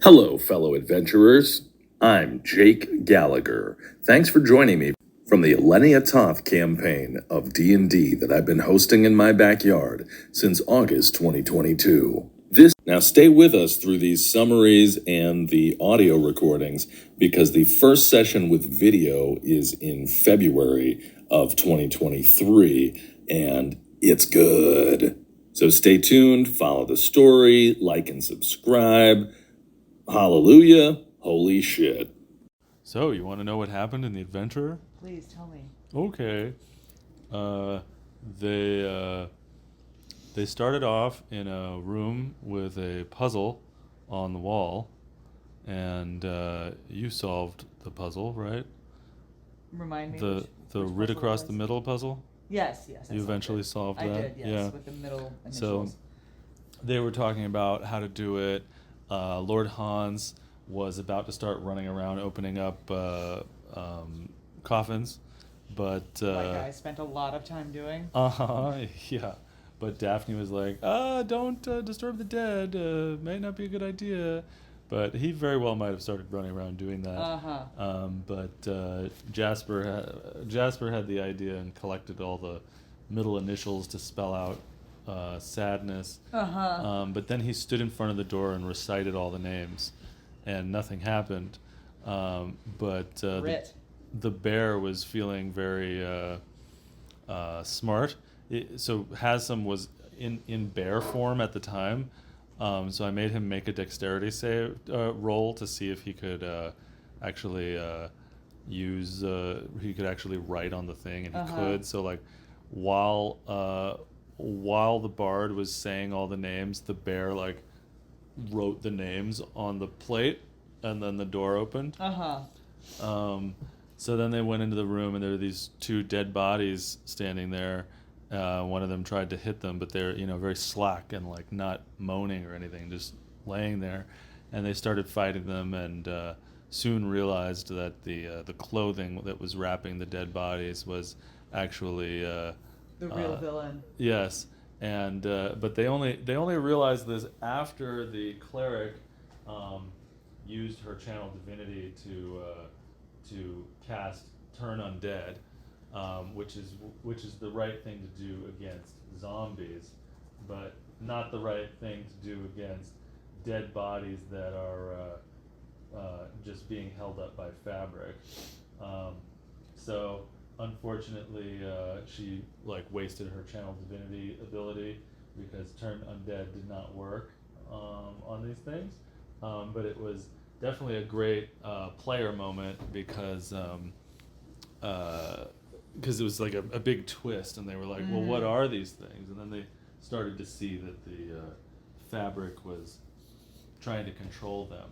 Hello, fellow adventurers. I'm Jake Gallagher. Thanks for joining me from the Elenia Toth campaign of D&D that I've been hosting in my backyard since August 2022. Now stay with us through these summaries and the audio recordings because the first session with video is in February of 2023 and it's good. So stay tuned, follow the story, like and subscribe. Hallelujah. Holy shit. So, you want to know what happened in the adventure? Please tell me. Okay. They started off in a room with a puzzle on the wall, and you solved the puzzle, right? Remind me. The which rid puzzle across it the was? middle puzzle? Yes. You eventually solved that? I did, yes, Yeah. with the middle So initials. they were talking about how to do it. Lord Hans was about to start running around opening up coffins, but like I spent a lot of time doing. yeah. But Daphne was like, don't disturb the dead. Might not be a good idea. But he very well might have started running around doing that. But Jasper had the idea and collected all the middle initials to spell out sadness. But then he stood in front of the door and recited all the names, and nothing happened. But the bear was feeling very smart. So Hasem was in bear form at the time. So I made him make a dexterity save roll to see if he could actually use. He could actually write on the thing, and he could. So like while the bard was saying all the names, the bear like wrote the names on the plate, and then the door opened. So then they went into the room, and there were these two dead bodies standing there. One of them tried to hit them, but they're very slack and like not moaning or anything, just laying there. And they started fighting them, and soon realized that the clothing that was wrapping the dead bodies was actually the real villain. Yes, and but they only realized this after the cleric used her channel divinity to cast Turn Undead, which is the right thing to do against zombies, but not the right thing to do against dead bodies that are just being held up by fabric. So unfortunately, she wasted her channel divinity ability because Turn Undead did not work on these things. But it was definitely a great player moment because it was like a big twist, and they were like, well, what are these things? And then they started to see that the fabric was trying to control them.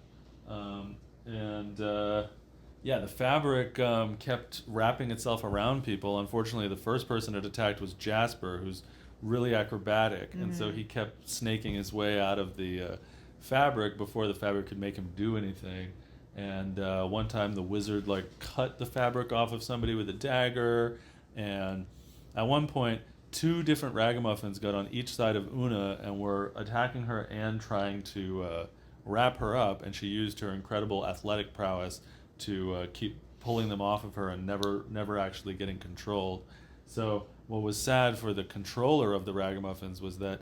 The fabric kept wrapping itself around people. Unfortunately, the first person it attacked was Jasper, who's really acrobatic, and so he kept snaking his way out of the fabric before the fabric could make him do anything. And one time the wizard cut the fabric off of somebody with a dagger, and at one point 2 different Raggamuffins got on each side of Una and were attacking her and trying to wrap her up, and she used her incredible athletic prowess to keep pulling them off of her and never actually getting controlled. So what was sad for the controller of the Raggamuffins was that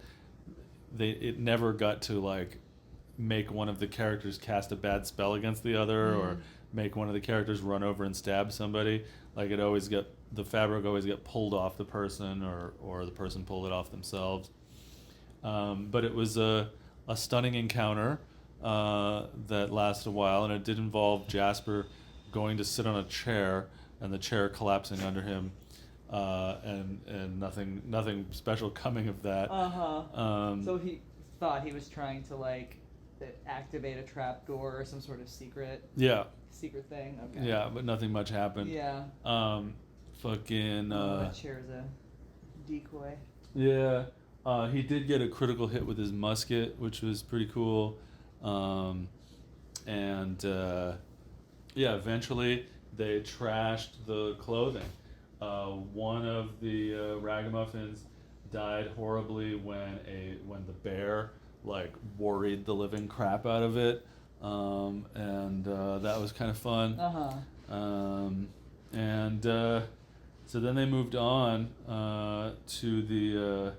it never got to make one of the characters cast a bad spell against the other, or make one of the characters run over and stab somebody. The fabric always get pulled off the person, or the person pulled it off themselves. But it was a stunning encounter that lasted a while, and it did involve Jasper going to sit on a chair and the chair collapsing under him, and nothing special coming of that. So he thought he was trying to activate a trap door or some sort of secret thing. Okay. Yeah, but nothing much happened. Yeah. That chair's a decoy. Yeah. He did get a critical hit with his musket, which was pretty cool. Eventually they trashed the clothing. One of the Raggamuffins died horribly when the bear worried the living crap out of it. and that was kind of fun. And so then they moved on to the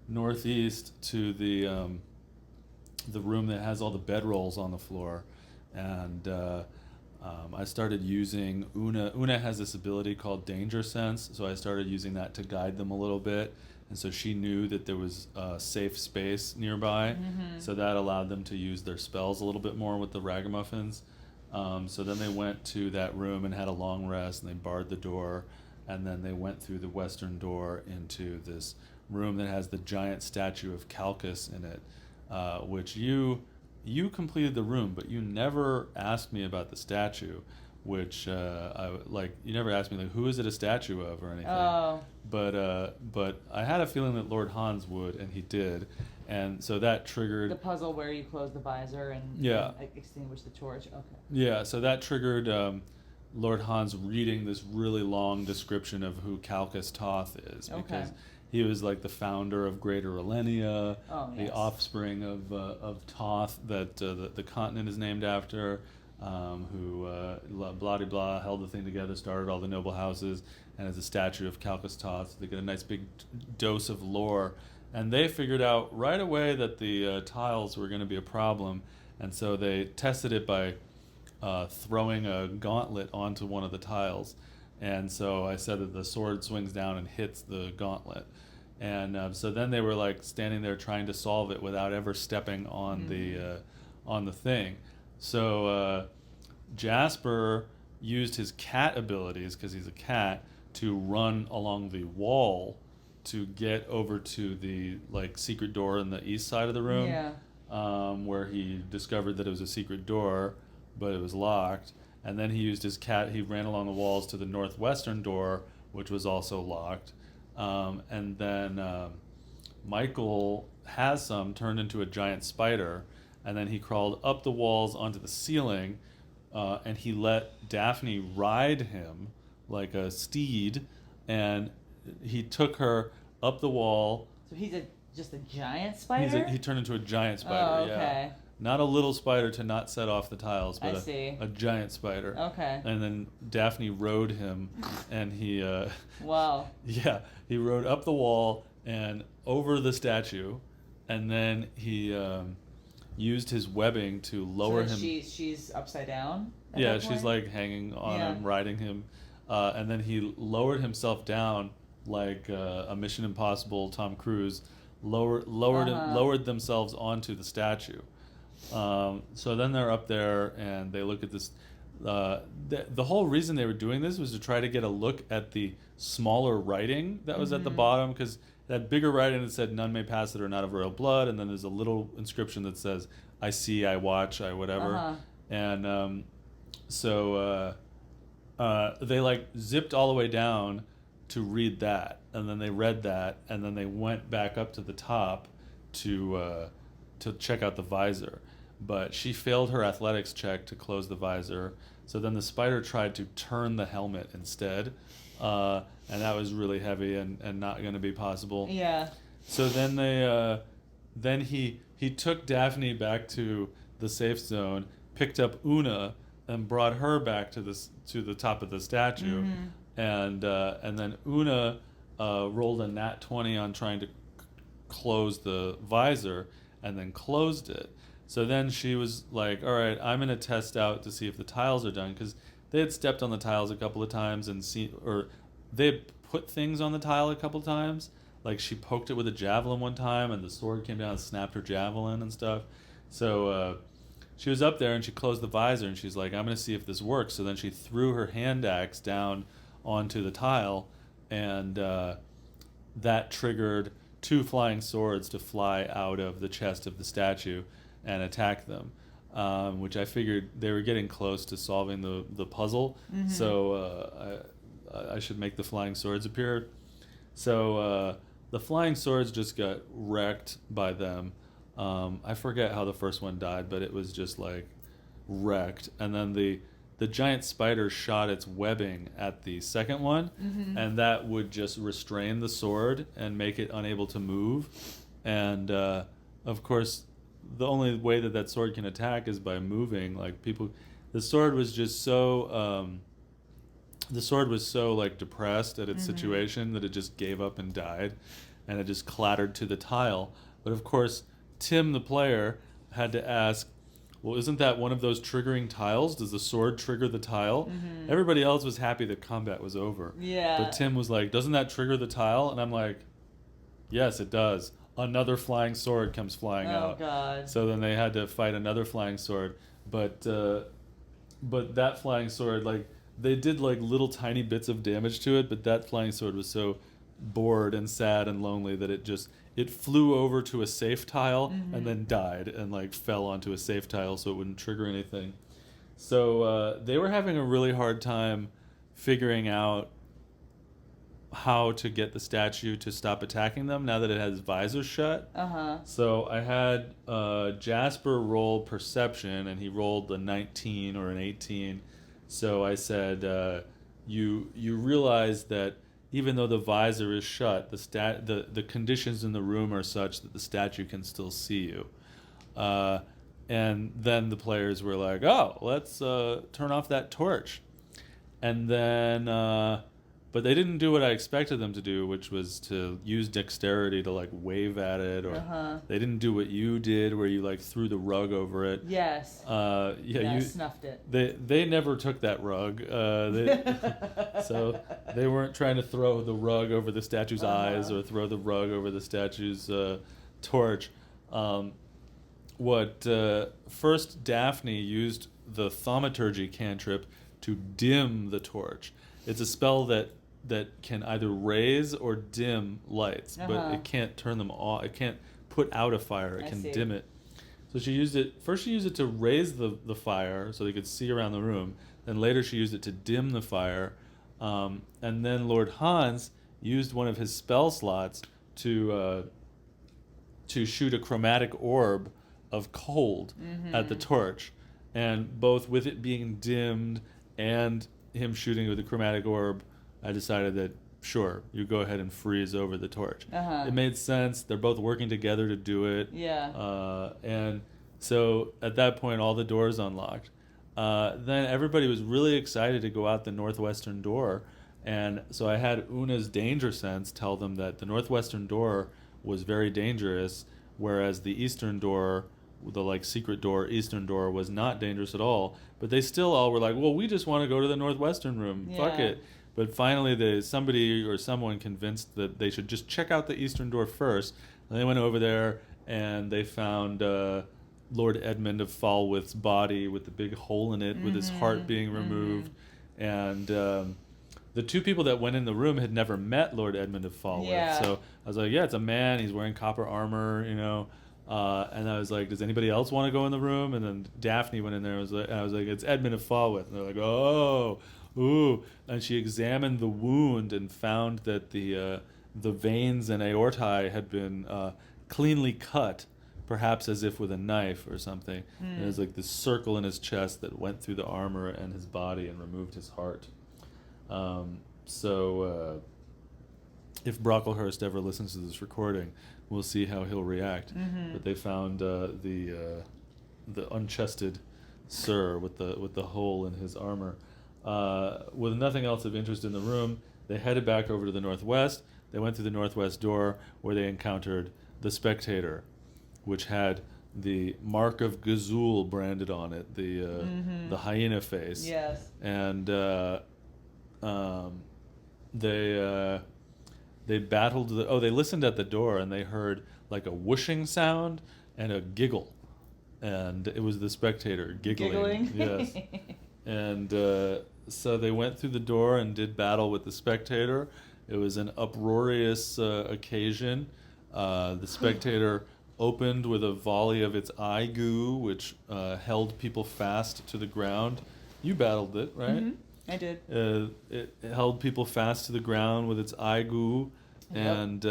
northeast to the room that has all the bedrolls on the floor, and I started using Una. Una has this ability called Danger Sense, so I started using that to guide them a little bit, and so she knew that there was a safe space nearby, so that allowed them to use their spells a little bit more with the Raggamuffins. So then they went to that room and had a long rest, and they barred the door, and then they went through the western door into this room that has the giant statue of Calchas in it, which you completed the room, but you never asked me about the statue, which you never asked me like who is it a statue of or anything. Oh. But I had a feeling that Lord Hans would, and he did, and so that triggered the puzzle where you close the visor and extinguish the torch. Okay. Yeah, so that triggered Lord Hans reading this really long description of who Calchas Toth is, because he was like the founder of Greater Elenia, the offspring of Toth that the continent is named after, who blah de blah held the thing together, started all the noble houses, and as a statue of Calchas Toth, they get a nice big dose of lore, and they figured out right away that the tiles were going to be a problem, and so they tested it by throwing a gauntlet onto one of the tiles. And so I said that the sword swings down and hits the gauntlet. And so then they were like standing there trying to solve it without ever stepping on the thing. So Jasper used his cat abilities, because he's a cat, to run along the wall to get over to the like secret door in the east side of the room, where he discovered that it was a secret door, but it was locked. And then he used his cat, he ran along the walls to the northwestern door, which was also locked. And then Michael has turned into a giant spider, and then he crawled up the walls onto the ceiling, and he let Daphne ride him like a steed, and he took her up the wall. So he's just a giant spider? He turned into a giant spider, okay. Yeah. Not a little spider to not set off the tiles, but a giant spider. Okay. And then Daphne rode him, and he... wow. Yeah, he rode up the wall and over the statue, and then he used his webbing to lower him. She's upside down? Yeah, she's like hanging on him, riding him. And then he lowered himself down like a Mission Impossible Tom Cruise, lowered themselves onto the statue. So then they're up there and they look at this. The whole reason they were doing this was to try to get a look at the smaller writing that was at the bottom, because that bigger writing that said none may pass that are not of royal blood, and then there's a little inscription that says I see, I watch, I whatever. And so they like zipped all the way down to read that, and then they read that, and then they went back up to the top to check out the visor. But she failed her athletics check to close the visor, so then the spider tried to turn the helmet instead, and that was really heavy and not going to be possible. Yeah. So then he took Daphne back to the safe zone, picked up Una, and brought her back to the top of the statue, and then Una rolled a nat 20 on trying to close the visor, and then closed it. So then she was like, all right, I'm going to test out to see if the tiles are done, because they had stepped on the tiles a couple of times or they had put things on the tile a couple of times. Like she poked it with a javelin one time, and the sword came down and snapped her javelin and stuff. So she was up there and she closed the visor, and she's like, I'm going to see if this works. So then she threw her hand axe down onto the tile, and that triggered 2 flying swords to fly out of the chest of the statue and attack them, which I figured they were getting close to solving the puzzle, so I should make the flying swords appear. So the flying swords just got wrecked by them. I forget how the first one died, but it was just like wrecked. And then the giant spider shot its webbing at the second one, and that would just restrain the sword and make it unable to move. And of course, the only way that sword can attack is by moving. Like people, the sword was just so like depressed at its situation that it just gave up and died, and it just clattered to the tile. But of course, Tim the player had to ask, well, isn't that one of those triggering tiles? Does the sword trigger the tile? Everybody else was happy that combat was over. Yeah. But Tim was like, doesn't that trigger the tile? And I'm like, yes, it does. Another flying sword comes flying out. Oh, God. So then they had to fight another flying sword. But that flying sword, like, they did like little tiny bits of damage to it, but that flying sword was so bored and sad and lonely that it flew over to a safe tile and then died and like fell onto a safe tile so it wouldn't trigger anything. So they were having a really hard time figuring out how to get the statue to stop attacking them now that it has visor shut. So I had Jasper roll perception, and he rolled a 19 or an 18. So I said, you realize that even though the visor is shut, the conditions in the room are such that the statue can still see you. And then the players were like, oh, let's turn off that torch. And then, but they didn't do what I expected them to do, which was to use dexterity to like wave at it, or they didn't do what you did, where you like threw the rug over it. Yes. You snuffed it. They never took that rug, so they weren't trying to throw the rug over the statue's eyes or throw the rug over the statue's torch. First Daphne used the thaumaturgy cantrip to dim the torch. It's a spell that can either raise or dim lights, but it can't turn them off. It can't put out a fire. It can dim it. So she used it to raise the fire so they could see around the room. Then later she used it to dim the fire. And then Lord Hans used one of his spell slots to shoot a chromatic orb of cold at the torch. And both with it being dimmed and him shooting with a chromatic orb, I decided that, sure, you go ahead and freeze over the torch. It made sense. They're both working together to do it. Yeah. And so at that point, all the doors unlocked. Then everybody was really excited to go out the northwestern door. And so I had Una's danger sense tell them that the northwestern door was very dangerous, whereas the eastern door, the like secret door, eastern door, was not dangerous at all. But they still all were like, well, we just want to go to the northwestern room. Yeah. Fuck it. But finally, somebody or someone convinced that they should just check out the eastern door first. And they went over there and they found Lord Edmund of Falworth's body with the big hole in it, with his heart being removed. And the two people that went in the room had never met Lord Edmund of Falworth. Yeah. So I was like, yeah, it's a man. He's wearing copper armor, you know. And I was like, does anybody else want to go in the room? And then Daphne went in there and I was like, it's Edmund of Falworth. And they're like, oh, ooh. And she examined the wound and found that the veins and aortae had been cleanly cut, perhaps as if with a knife or something. And it was like this circle in his chest that went through the armor and his body and removed his heart. If Brocklehurst ever listens to this recording, we'll see how he'll react. But they found the unchested Sir with the hole in his armor. With nothing else of interest in the room, they headed back over to the northwest. They went through the northwest door, where they encountered the Spectator, which had the mark of Gazul branded on it, the hyena face. Yes. And they battled they listened at the door, and they heard like a whooshing sound and a giggle, and it was the Spectator giggling. Yes. And so they went through the door and did battle with the Spectator. It was an uproarious occasion. The Spectator opened with a volley of its eye goo, which held people fast to the ground. You battled it, right? I did. It held people fast to the ground with its eye goo. And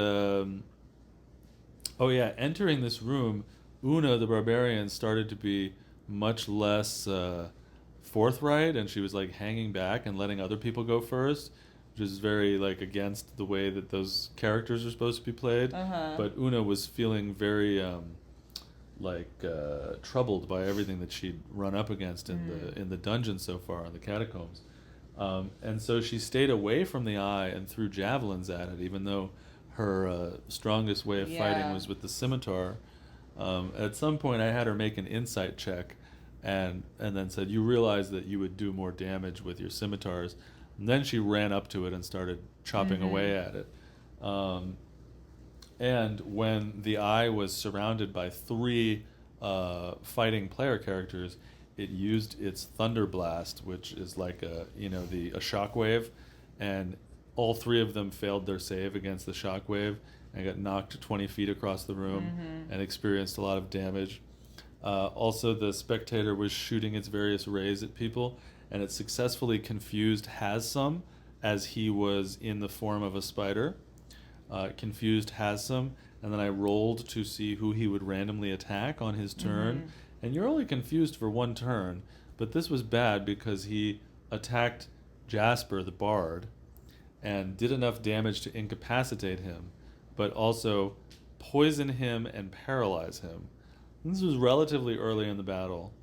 entering this room, Una the barbarian started to be much less forthright, and she was like hanging back and letting other people go first, which is very like against the way that those characters are supposed to be played. But Una was feeling very troubled by everything that she'd run up against in the dungeon so far, in the catacombs. And so she stayed away from the eye and threw javelins at it, even though her strongest way of fighting was with the scimitar. At some point, I had her make an insight check, and then said, "You realize that you would do more damage with your scimitars." And then she ran up to it and started chopping away at it. And when the eye was surrounded by 3 fighting player characters, it used its Thunder Blast, which is like a shockwave, and all 3 of them failed their save against the shockwave and got knocked 20 feet across the room and experienced a lot of damage. Also, the spectator was shooting its various rays at people, and it successfully confused Hassum as he was in the form of a spider. Confused Hassum, and then I rolled to see who he would randomly attack on his turn. And you're only confused for 1 turn, but this was bad because he attacked Jasper, the bard, and did enough damage to incapacitate him, but also poison him and paralyze him. And this was relatively early in the battle,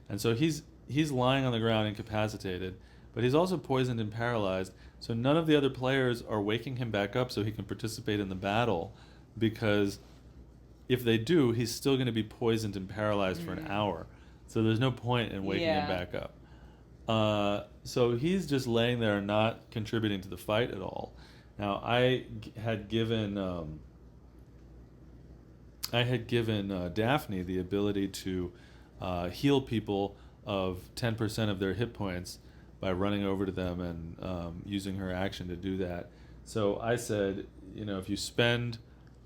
and so he's lying on the ground incapacitated, but he's also poisoned and paralyzed, so none of the other players are waking him back up so he can participate in the battle, because if they do, he's still going to be poisoned and paralyzed for an hour. So there's no point in waking him back up. So he's just laying there and not contributing to the fight at all. Now, I had given Daphne the ability to heal people of 10% of their hit points by running over to them and using her action to do that. So I said, if you spend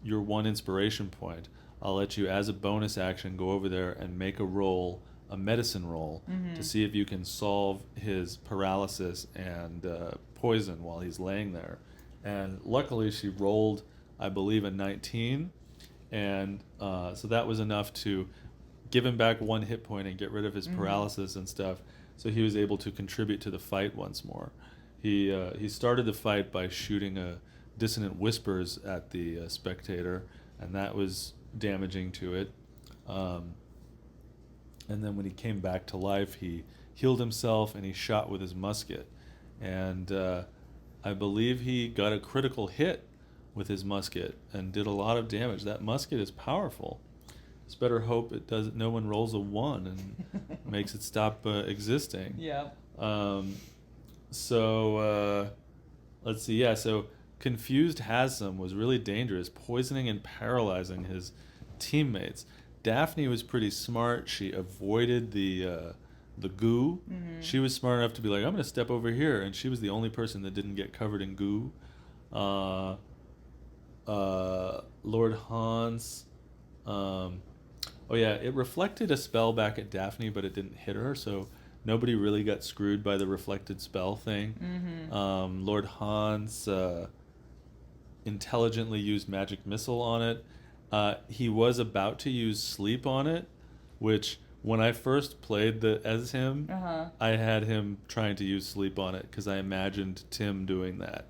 your 1 inspiration point, I'll let you, as a bonus action, go over there and make a medicine roll, to see if you can solve his paralysis and poison while he's laying there. And luckily she rolled, I believe, a 19, and so that was enough to give him back 1 hit point and get rid of his paralysis and stuff, so he was able to contribute to the fight once more. He started the fight by shooting dissonant whispers at the spectator, and that was damaging to it. And then when he came back to life, he healed himself and he shot with his musket. And I believe he got a critical hit with his musket and did a lot of damage. That musket is powerful. It's better hope no one rolls a 1 and makes it stop existing. Yeah. So let's see. Yeah, so confused Hassum was really dangerous, poisoning and paralyzing his teammates. Daphne was pretty smart. She avoided the goo. She was smart enough to be like, I'm going to step over here, and she was the only person that didn't get covered in goo. Lord Hans. It reflected a spell back at Daphne, but it didn't hit her, so nobody really got screwed by the reflected spell thing. Lord Hans intelligently used magic missile on it. He was about to use sleep on it, which when I first played as him, I had him trying to use sleep on it because I imagined Tim doing that.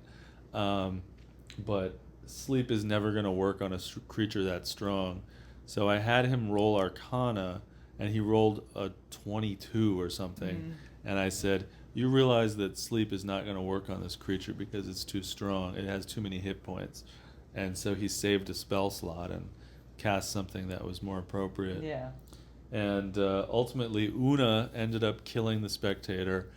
But sleep is never going to work on a creature that strong. So I had him roll Arcana, and he rolled a 22 or something. And I said, you realize that sleep is not going to work on this creature because it's too strong. It has too many hit points. And so he saved a spell slot and cast something that was more appropriate. Yeah. And ultimately, Una ended up killing the spectator,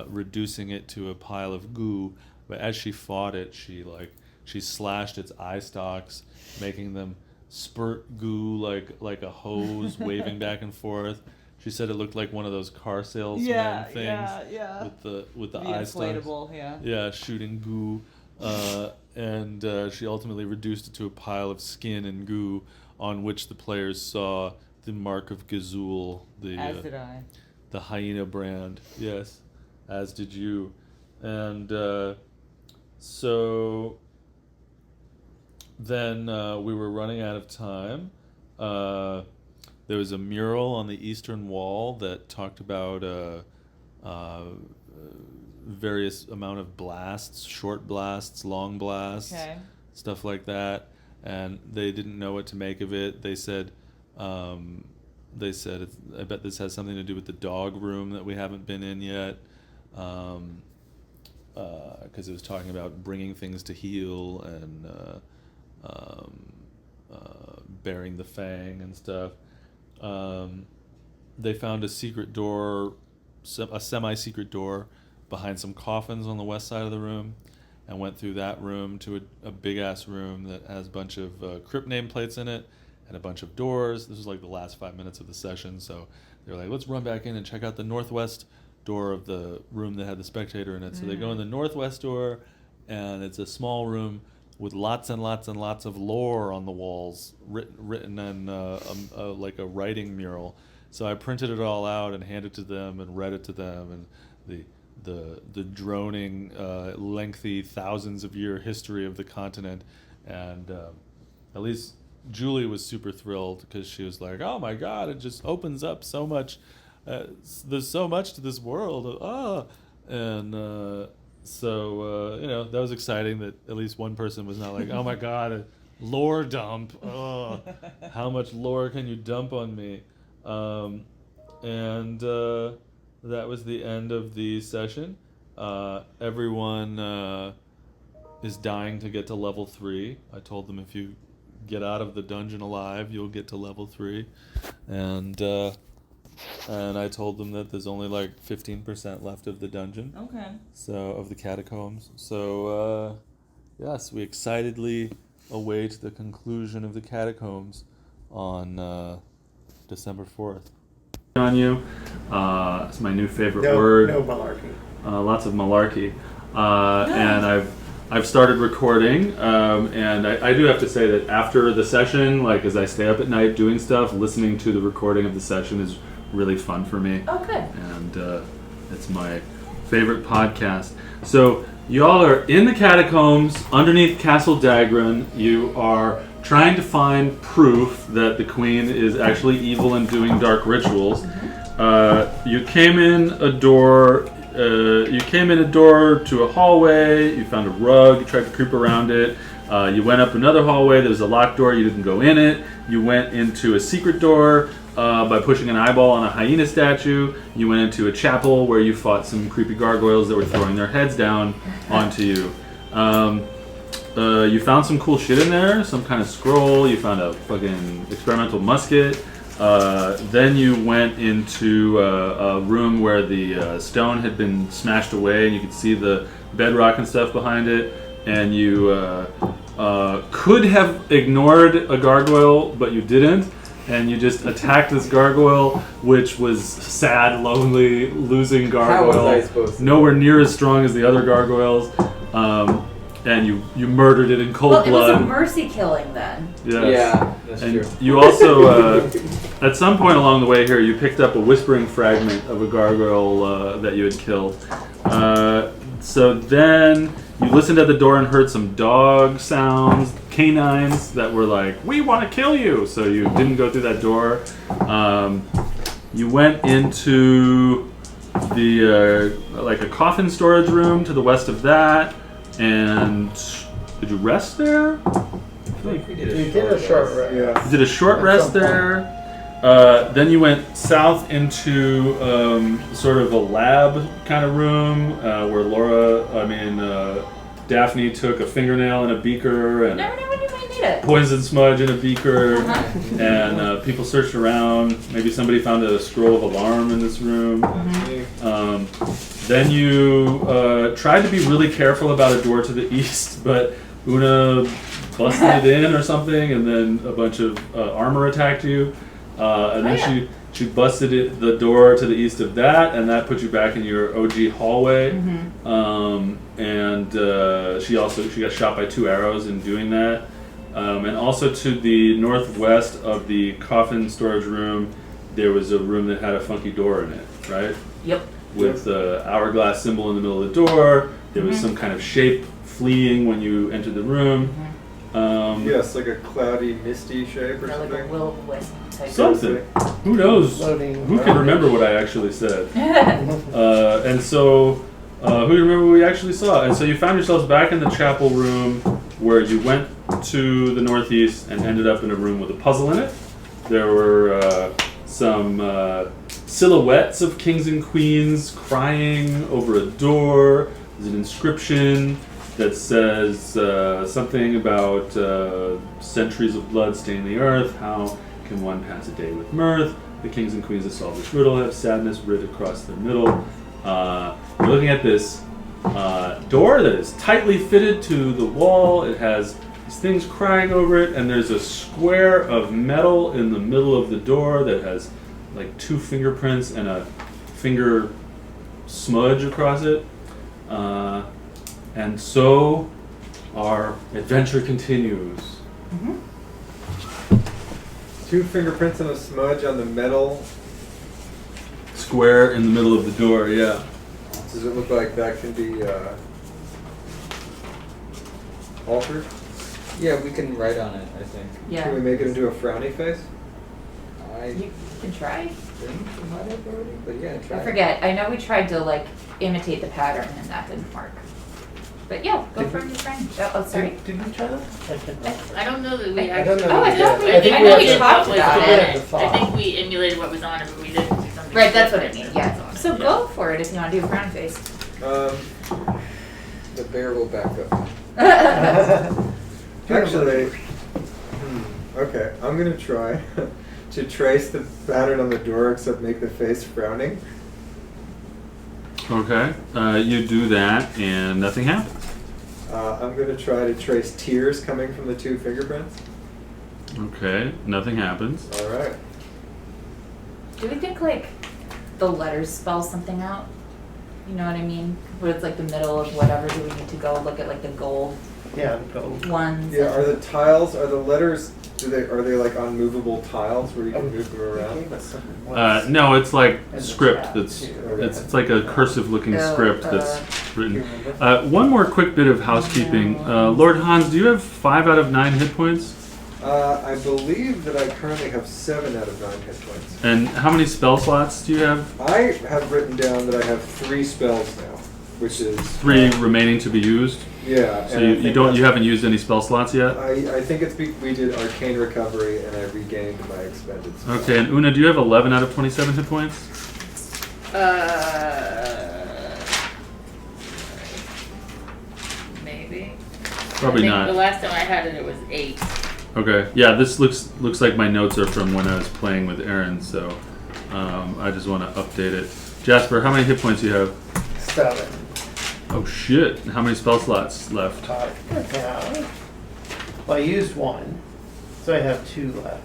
reducing it to a pile of goo. But as she fought it, she slashed its eye stalks, making them spurt goo like a hose, waving back and forth. She said it looked like one of those car salesman things with the eye stalks. Yeah, shooting goo. And she ultimately reduced it to a pile of skin and goo on which the players saw the mark of Gazul, As did I. The hyena brand. Yes, as did you. And so then we were running out of time. There was a mural on the eastern wall that talked about various amount of blasts, short blasts, long blasts, stuff like that. And they didn't know what to make of it. They said, They said, I bet this has something to do with the dog room that we haven't been in yet. Because it was talking about bringing things to heal and bearing the fang and stuff. They found a secret door, a semi-secret door behind some coffins on the west side of the room, and went through that room to a big-ass room that has a bunch of crypt nameplates in it and a bunch of doors. This was like the last 5 minutes of the session, so they were like, let's run back in and check out the northwest door of the room that had the spectator in it. So they go in the northwest door, and it's a small room with lots and lots and lots of lore on the walls, written in like a writing mural. So I printed it all out and handed it to them and read it to them, and the droning, lengthy, thousands of year history of the continent. And at least Julie was super thrilled because she was like, "Oh my God, it just opens up so much. There's so much to this world." And so that was exciting that at least one person was not like, "Oh my God, a lore dump. Oh, how much lore can you dump on me?" And that was the end of the session. Everyone is dying to get to level 3. I told them if you get out of the dungeon alive, you'll get to level 3. And I told them that there's only like 15% left of the dungeon. Okay. So, of the catacombs. So, yes, we excitedly await the conclusion of the catacombs on December 4th. On you. It's my new favorite word. No malarkey. Lots of malarkey. And I've started recording, and I do have to say that after the session, like as I stay up at night doing stuff, listening to the recording of the session is really fun for me. Oh, good. And it's my favorite podcast. So you all are in the catacombs underneath Castle Dagran. You are trying to find proof that the queen is actually evil and doing dark rituals. You came in a door. You came in a door to a hallway. You found a rug. You tried to creep around it. You went up another hallway. There was a locked door. You didn't go in it. You went into a secret door by pushing an eyeball on a hyena statue. You went into a chapel where you fought some creepy gargoyles that were throwing their heads down onto you. You found some cool shit in there, some kind of scroll. You found a fucking experimental musket. Then you went into a room where the stone had been smashed away, and you could see the bedrock and stuff behind it. And you could have ignored a gargoyle, but you didn't. And you just attacked this gargoyle, which was sad, lonely, losing gargoyle. How was I supposed to? Nowhere near as strong as the other gargoyles. And you murdered it in cold blood. Well, it was a mercy killing then. Yes. Yeah, that's and true. you also, at some point along the way here, you picked up a whispering fragment of a gargoyle that you had killed. So then you listened at the door and heard some dog sounds, canines that were like, "We want to kill you!" So you didn't go through that door. You went into the like a coffin storage room to the west of that. And did you rest there? We did a short rest. Yeah. You did a short rest there. Then you went south into sort of a lab kind of room where Daphne took a fingernail in a beaker and Never know when you might need it. poison smudge in a beaker, and people searched around. Maybe somebody found a scroll of alarm in this room. Then you tried to be really careful about a door to the east, but Una busted it in or something, and then a bunch of armor attacked you. And then she busted the door to the east of that, and that put you back in your OG hallway. And she got shot by 2 arrows in doing that. And also to the northwest of the coffin storage room, there was a room that had a funky door in it, right? Yep. With the hourglass symbol in the middle of the door. There was some kind of shape fleeing when you entered the room. Yes, like a cloudy, misty shape or Like something. a will-o-wisp type. Something. Who knows? Who can remember what I actually said? And so, who can remember what we actually saw? And so you found yourselves back in the chapel room where you went to the northeast and ended up in a room with a puzzle in it There were some silhouettes of kings and queens crying over a door. There's an inscription that says something about centuries of blood staining the earth. How can one pass a day with mirth? The kings and queens that solve this riddle have sadness writ across their middle. You're looking at this door that is tightly fitted to the wall. It has these things crying over it, and there's a square of metal in the middle of the door that has like 2 fingerprints and a finger smudge across it. And so our adventure continues. Mm-hmm. 2 fingerprints and a smudge on the metal. Square in the middle of the door, yeah. Does it look like that can be altered? Yeah, we can write on it, I think. Yeah. Can we make it into a frowny face? You can try. think we might have already, but yeah, try. I forget. I know we tried to like imitate the pattern and that didn't work. But yeah, go for your friend. Oh, sorry. Did we try that? I don't know that we I don't actually. know. Oh, I we thought did. we- I think I we know had we to- talked I about think we it. had to I thought. think we emulated what was on it, but we did something. Right, that's what I specific mean. to Yeah. what was on it. So go for it if you want to do a frown face. The bear will back up. Oh, Actually, okay, I'm gonna try to trace the pattern on the door, except make the face frowning. Okay, you do that and nothing happens. I'm gonna try to trace tears coming from the two fingerprints. Okay, nothing happens. All right. Do we think like the letters spell something out? You know what I mean? Where it's like the middle of whatever, do we need to go look at like the gold Yeah, go. ones? Yeah. Are the tiles? Are the letters? Are they like unmovable tiles where you can move them around? No, it's like And the script. chat, That's too. it's like a cursive-looking Oh, script that's written. you remember? One more quick bit of housekeeping. Lord Hans, do you have 5 out of 9 hit points? I believe that I currently have 7 out of 9 hit points. And how many spell slots do you have? I have written down that I have 3 spells now, which is 3 remaining to be used. Yeah. So and I you think don't that's- you haven't used any spell slots yet? I think it's we did arcane recovery and I regained my expended spell. Okay, and Una, do you have 11 out of 27 hit points? Maybe. Probably I think not. The last time I had it, it was 8. Okay, yeah, this looks like my notes are from when I was playing with Aaron, so I just want to update it. Jasper, how many hit points do you have? 7. Oh shit! How many spell slots left? Yeah. Well, I used 1, so I have 2 left.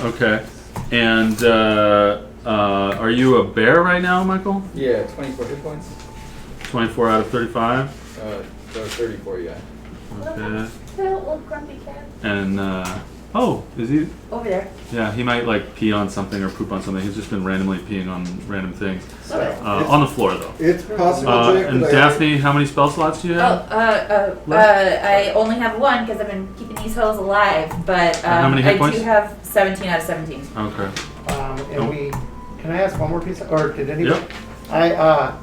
Okay. And are you a bear right now, Michael? Yeah, 24 hit points. 24 out of 35. So 34, yeah. Okay. Little grumpy cat. And oh, is he? Over there. Yeah, he might like pee on something or poop on something. He's just been randomly peeing on random things. So, On the floor though. It's possible, Jake, And that Daphne, how many spell slots do you have? I only have 1 because I've been keeping these hoes alive, but how many hit I points? do have 17 out of 17. Okay. and we, can I ask one more piece, or did anybody? Yep.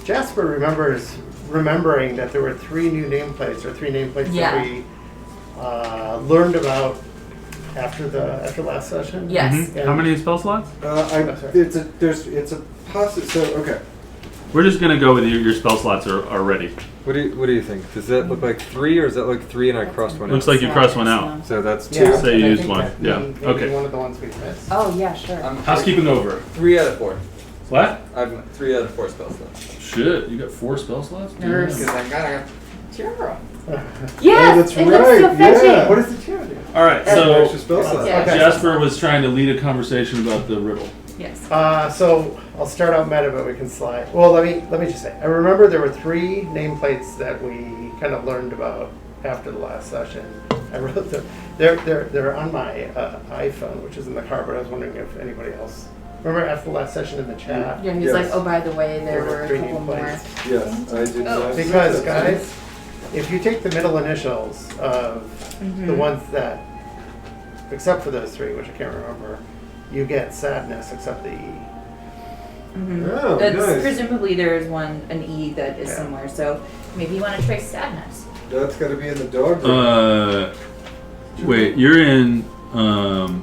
Jasper remembering that there were 3 new nameplates, or 3 nameplates Yeah. that we learned about after last session. Yes. Mhm. And- How many spell slots? it's a possible. So okay. We're just gonna go with your spell slots are ready. What do you think? Does that look like 3, or is that like 3 and I crossed one Looks out? like you crossed one out. So that's 2. Yeah, Say you and I used think one. that Yeah. maybe Okay. one of the ones we've missed. Oh yeah, sure. Housekeeping over. 3 out of 4. What? I've 3 out of 4 spell slots. Shit, you got 4 spell slots? Nurse. Because I got a tiara. Yes, that's it looks so right, fetching. yeah. What does the chair do? All right, Extra so spell slot. Yeah. Okay. Jasper was trying to lead a conversation about the riddle. Yes. So I'll start out meta, but we can slide. Well, let me just say, I remember there were 3 nameplates that we kind of learned about after the last session. I wrote them. They're on my iPhone, which is in the car. But I was wondering if anybody else remember after the last session in the chat. Yeah, he's Yes. like, oh, by the way, there were a 3 couple more. nameplates. Yes, I did. Oh. not Because see that. guys, if you take the middle initials of the ones that, except for those 3, which I can't remember, you get sadness except the E. Oh, That's nice. presumably there is an E that is Yeah. somewhere. So maybe you want to trace sadness. That's got to be in the dog room. Wait, you're in Oh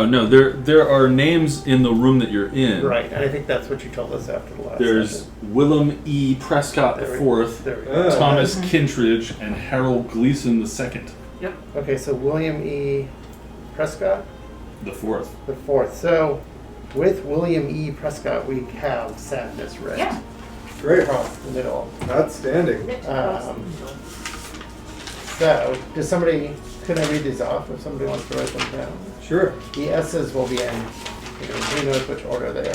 no, there are names in the room that you're in. Right, and I think that's what you told us after the last There's session. Willem E. Prescott There we- IV, there we go. Thomas Kittredge, and Harold Gleason II. Yep. Okay, so William E. Prescott, The fourth. the fourth. So with William E. Prescott, we have sadness writ Yeah. Great. across the middle. Outstanding. So, can I read these off if somebody wants to write them down? Sure. The S's will be in, who knows which order they are in.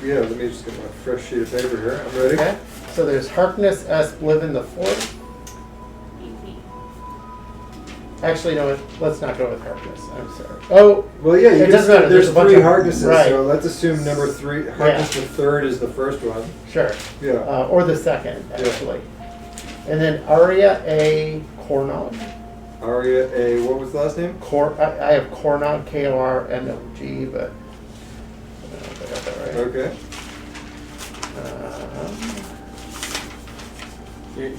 Yeah, let me just get my fresh sheet of paper here. I'm ready. Okay, so there's Harkness S. Bliven the fourth. Easy. Actually, no, let's not go with Harkness. I'm sorry. Oh, Well, yeah, you It just doesn't matter. there's There's a bunch three of- Harknesses, right. so let's assume number three, Harkness the third is the first one. sure. Yeah. Or the second, Yeah. actually. And then Aria A. Cornog. Aria A. What was the last name? I have Cornog, Kornog, but I don't know if I got that right. Okay.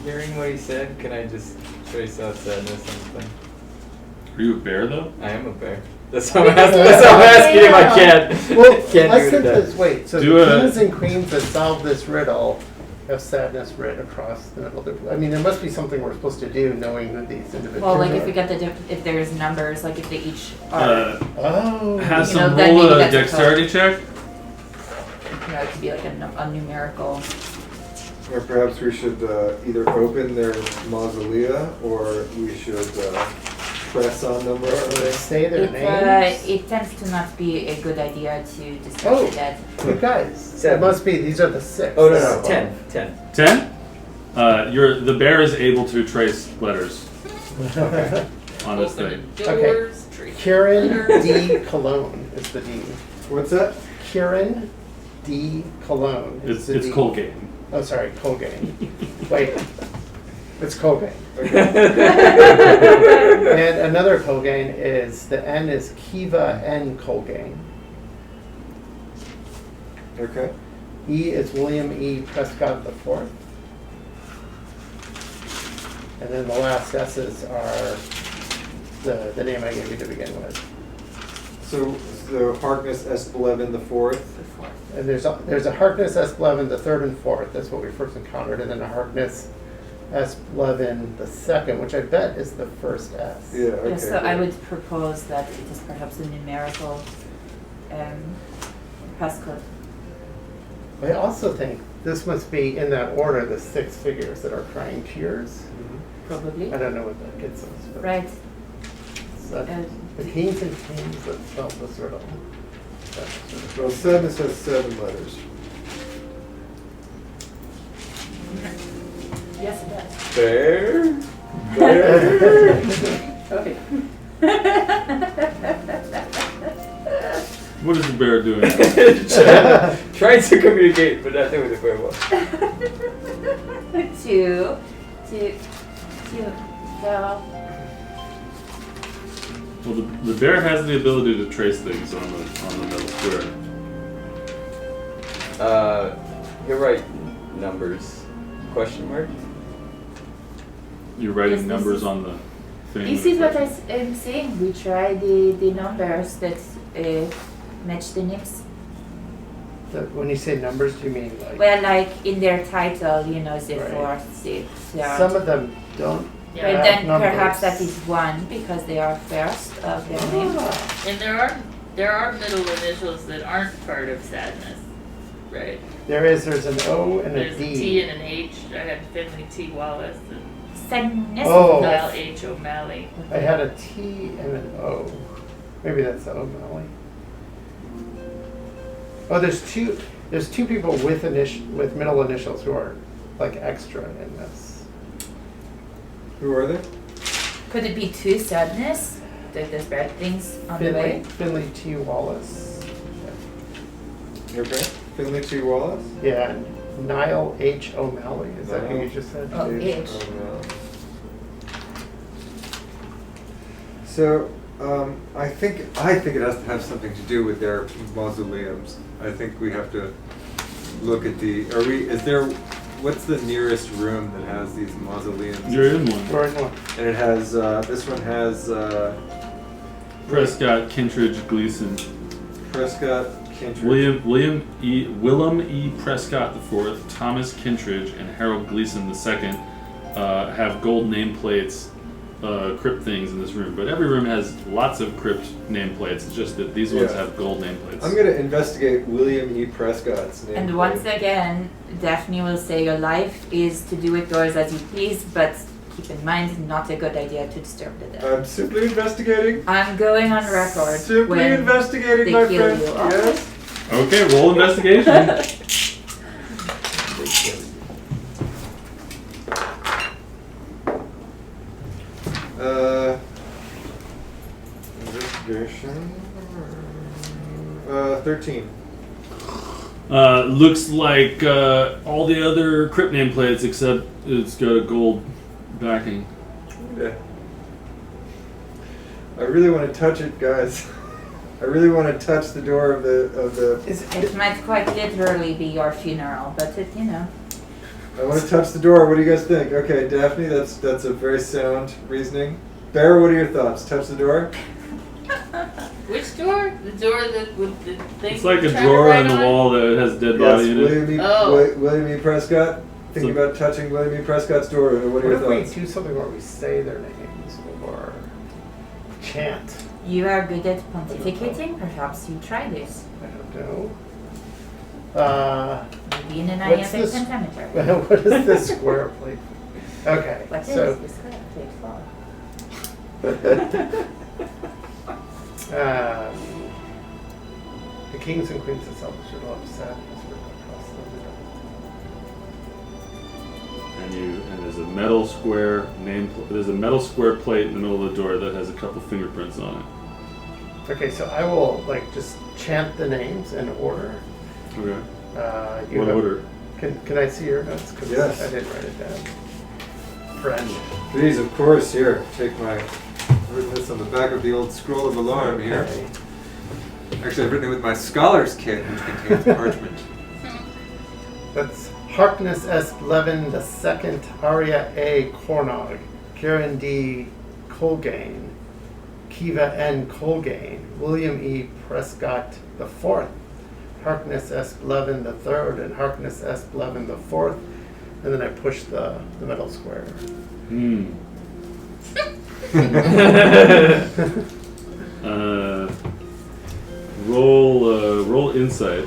Hearing what he said, can I just trace out sadness on the thing? Are you a bear though? I am a bear. That's how I'm asking. That's how I'm asking if I can. Well, Can't I do it sent today. this. Wait, so Do the a- kings and queens that solve this riddle have sadness writ across the middle. I mean, there must be something we're supposed to do, knowing that these individuals. Well, like if are. we get if there's numbers, like if they each are, Oh. Has You know, some then roll maybe a that's a dexterity check. it could be like a numerical. Or perhaps we should either open their mausolea or we should press on them or They something. say their It, names. it tends to not be a good idea to discuss Oh. the dead. Good guys. It Seven. must be. These are the six. Oh no, So- no, 10. 10. 10. The bear is able to trace letters on this Open thing. the doors, tree. Kieran D. Cologne is the D. What's that? Kieran D. Cologne is It's the D. Colgate. Oh, sorry, Colgate. Wait, it's Colgate. And another Colgate is, the N is Kiva N. Colgate. Okay. E is William E. Prescott the fourth. And then the last S's are the name I gave you to begin with. So Harkness S. Blevin the fourth. And there's a Harkness S. Blevin the third and fourth. That's what we first encountered. And then a Harkness S. Blevin the second, which I bet is the first S. Yeah. Okay. Yeah, so I would propose that it is perhaps a numerical passcode. I also think this must be in that order, the six figures that are crying tears. Probably. I don't know what that gets us, but Right. so the kings and queens that spell this riddle. Well, sadness has 7 letters. Yes, it does. Bear. Okay. What is the bear doing? Trying to communicate, but not doing it very well. Two. So, Well, the bear has the ability to trace things on the metal square. You're right. Numbers. Question mark. You're writing Yes, this numbers is- on the thing. this is what I am saying. We try the numbers that match the names. When you say numbers, do you mean like? Well, like in their title, the Right. fourth, sixth, third. Some of them don't. But have then numbers. perhaps that is one because they are first of their name. Ah, And there are middle initials that aren't part of sadness, right? there's an O and a There's a D. T and an H. I had Finley T. Wallace and Sadness. Oh. Kyle H. O'Malley. I had a T and an O. Maybe that's the O'Malley. Oh, there's two people with middle initials who are like extra in this. Who are they? Could it be two sadness? There's bad things on the way. Finley T. Wallace. Okay. Finley T. Wallace. Yeah, and Niall H. O'Malley. Is that who you just said? Oh, H. So, I think it has to have something to do with their mausoleums. I think we have to look at the. what's the nearest room that has these mausoleums? You're in one. We're in one. And it has this one has Prescott, Kintridge, Gleason. Prescott, Kintridge. Willem E. Prescott IV, Thomas Kintridge, and Harold Gleason II have gold nameplates, crypt things in this room. But every room has lots of crypt nameplates. It's just that these ones have gold nameplates. I'm going to investigate William E. Prescott's name. And once again, Daphne will say your life is to do with doors as you please, but keep in mind, not a good idea to disturb the dead. I'm simply investigating. I'm going on record. Simply when investigating, they my kill friend. you. Yes. Okay, roll investigation. Investigation. 13. Looks like all the other crypt nameplates, except it's got a gold backing. Yeah. I really want to touch it, guys. I really want to touch the door of the. It might quite literally be your funeral, but it, I want to touch the door. What do you guys think? Okay, Daphne, that's a very sound reasoning. Bear, what are your thoughts? Touch the door. Which door? The door that with the thing. It's like a trying to drawer write on the on? wall that has dead Yes, body in it. William E. Prescott. Thinking about touching William E. Prescott's door. What are What your if we thoughts? do something where we say their names or chant? you are good at pontificating. Perhaps you try this. I don't know. Maybe in an What's iambic this? pentameter. What is this square plate? Okay, What is so this square plate for? the kings and queens of Selma should love sadness written across the middle. And there's a metal square there's a metal square plate in the middle of the door that has a couple fingerprints on it. Okay, so I will just chant the names in order. Okay. What order? Can I see your notes? 'Cause Yes. I didn't write it down. Friend. Please, of course. Here, take my. I've written this on the back of the old scroll of alarm here. Okay. Actually, I've written it with my scholar's kit, which contains parchment. That's Harkness S. Blevin II, Arya A. Cornog, Kieran D. Colgane, Kiva N. Colgane, William E. Prescott IV, Harkness S. Blevin III, and Harkness S. Blevin IV, and then I push the middle square. Roll insight.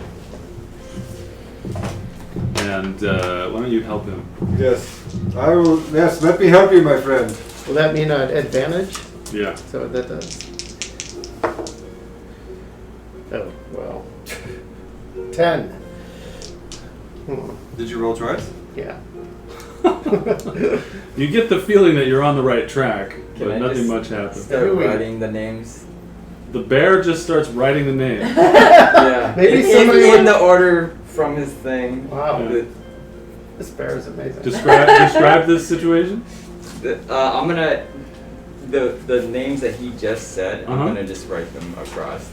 And why don't you help him? Yes, I will. Yes, let me help you, my friend. Will that mean an advantage? Yeah. So that does. Oh, well. 10. Did you roll twice? Yeah. You get the feeling that you're on the right track, Can but I nothing just much happens. Start Wait. writing the names. The bear just starts writing the name. Yeah. Maybe in, somebody- in the order from his thing. Wow. Yeah. This bear is amazing. Describe this situation. I'm gonna the names that he just said. Uh-huh. I'm gonna just write them across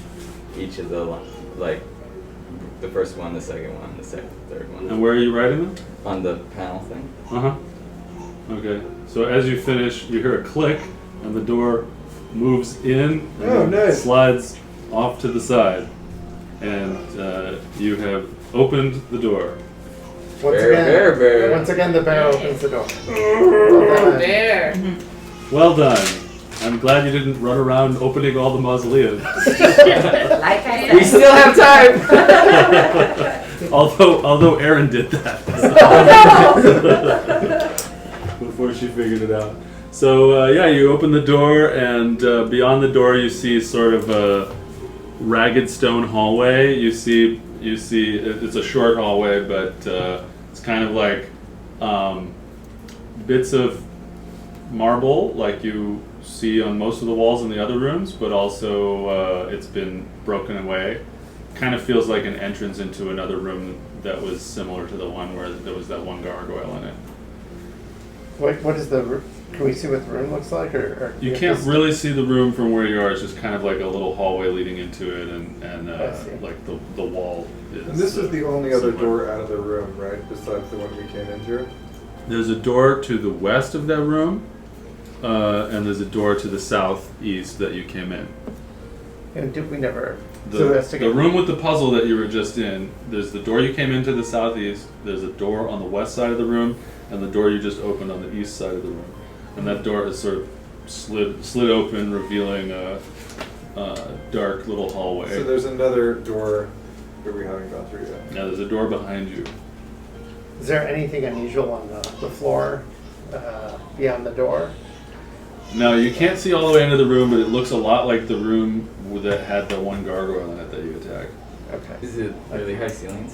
each of the the first one, the second one, the third one. And where are you writing them? On the panel thing. Uh-huh. Okay. So as you finish, you hear a click, and the door moves in and Oh, nice. slides off to the side. And you have opened the door. Once Bear, again, bear, bear. Once again, the bear opens the door. Well done. Bear. Well done. I'm glad you didn't run around opening all the mausoleums. Like I said. We still have time. although Erin did that. Before she figured it out. So you open the door, and beyond the door you see sort of a ragged stone hallway. You see it's a short hallway, but it's kind of like bits of marble like you see on most of the walls in the other rooms, but also it's been broken away. Kind of feels like an entrance into another room that was similar to the one where there was that one gargoyle in it. What is the? Can we see what the room looks like, or You can't really see the room from where you are. It's just kind of like a little hallway leading into it, and like the wall is. And this is the only other door out of the room, right? Besides the one we came into. There's a door to the west of that room, and there's a door to the southeast that you came in. And did we never The investigate room with the puzzle that you were just in, there's the door you came into the southeast, there's a door on the west side of the room, and the door you just opened on the east side of the room. And that door has sort of slid open, revealing a dark little hallway. So there's another door that we haven't gone through yet. Now there's a door behind you. Is there anything unusual on the floor beyond the door? Now you can't see all the way into the room, but it looks a lot like the room that had the one gargoyle in it that you attacked. Okay. Is it really high ceilings?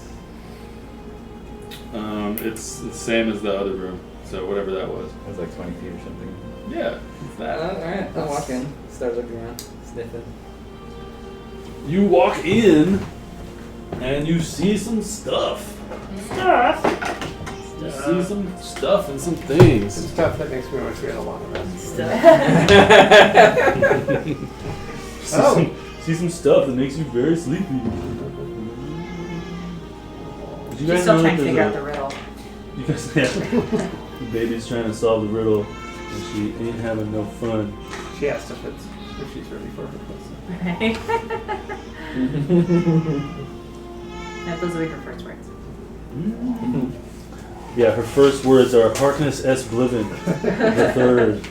It's the same as the other room, so whatever that was. It was like 20 feet or something. Yeah, it's that. Alright, I'll walk in. Start looking around, sniffing. You walk in, and you see some stuff. You see some stuff and some things. Some stuff that makes me wish we had a lot of rest. See some stuff that makes you very sleepy. Did you guys She's still know trying that to figure out there's the riddle. You guys, the baby's trying to solve the riddle, and she ain't having no fun. She asked if she's ready for her puzzle. Those will be her first words. Yeah, her first words are Harkness S. Bliven, the third.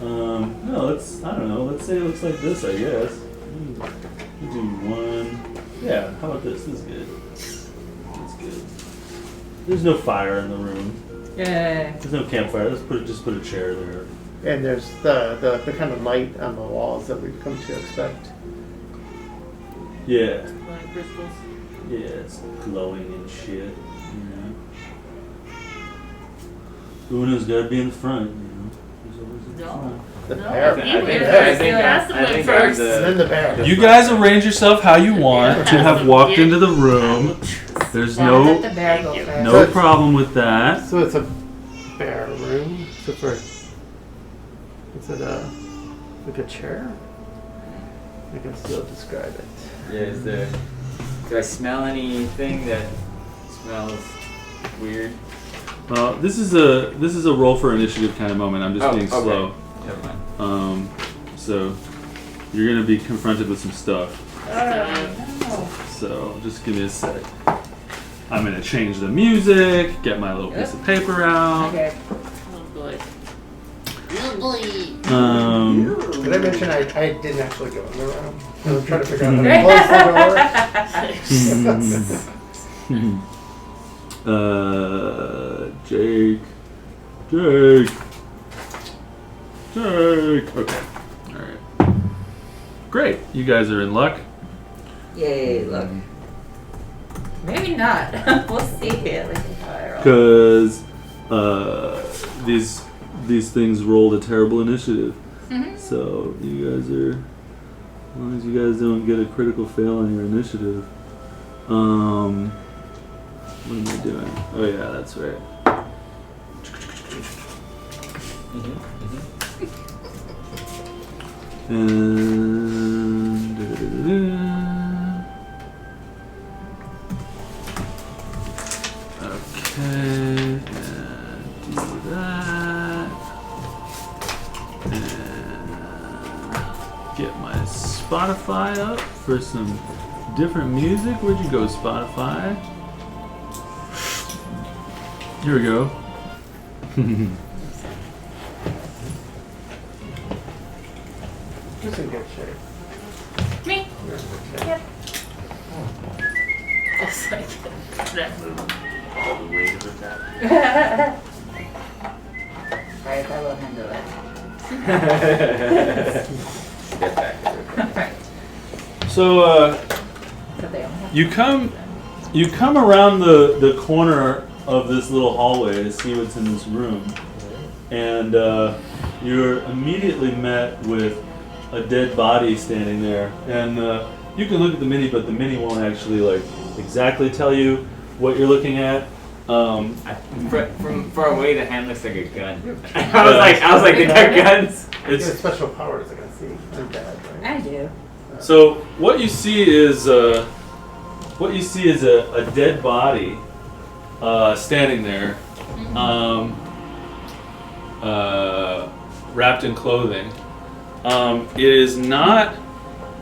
No, I don't know, let's say it looks like this, I guess. We'll do one. Yeah, how about this? This is good. That's good. There's no fire in the room. Yeah. There's no campfire. Just put a chair there. And there's the kind of light on the walls that we've come to expect. Yeah. Like crystals. Yeah, it's glowing and shit. Una's gotta be in the front, There's always in the front. The No, bear. you went I first. think You asked to went first. And then the bear. You guys arrange yourself how you want to have walked into the room. There's Let no the bear go first. no problem with that. So it's a bear room. So is it like a chair? I can still describe it. Yeah, do I smell anything that smells weird? Well, this is a roll for initiative kind of moment. I'm just being okay. slow. Never mind. So you're gonna be confronted with some stuff. No. So just give me a sec. I'm gonna change the music, get my little piece of paper out. Okay. Oh boy. Did I mention I didn't actually go in the room? I was trying to figure out how to close the door. Jake. Okay. Alright. Great. You guys are in luck. Yay, look. Maybe not. We'll see. Like how I roll. Because these things rolled a terrible initiative. So you guys are, as long as you guys don't get a critical fail on your initiative. What am I doing? Oh yeah, that's right. And okay, and do that. And get my Spotify up for some different music. Where'd you go, Spotify? Here we go. Who's in good shape? Me. You're in good shape. Yep. Just like that move. All the weight of that. Alright, I will handle it. Get back to it. Right. So So they only have you come around the corner of this little hallway to see what's in this room, and you're immediately met with a dead body standing there. And you can look at the mini, but the mini won't actually like exactly tell you what you're looking at. From far away, the hand looks like a gun. I was like, they got guns. It's special powers against the undead, right? I do. So what you see is a dead body standing there, wrapped in clothing. It is not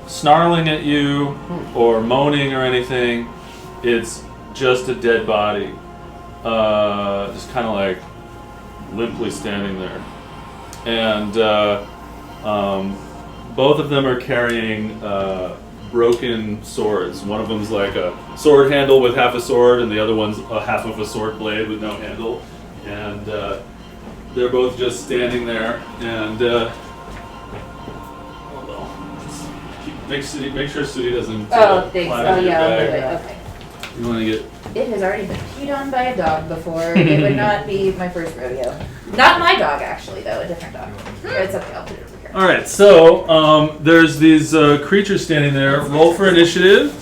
snarling at you or moaning or anything. It's just a dead body, just kind of like limply standing there. And both of them are carrying broken swords. One of them's like a sword handle with half a sword, and the other one's half of a sword blade with no handle. And they're both just standing there. And hold on, make sure Sudi doesn't. Oh, thanks. climb Oh, into your yeah, I'll do bag. it. Okay. You want to get. It has already been peed on by a dog before. It would not be my first rodeo. Not my dog, actually, though. A different dog. It's okay. I'll put it over here. All right, so there's these creatures standing there. Roll for initiative.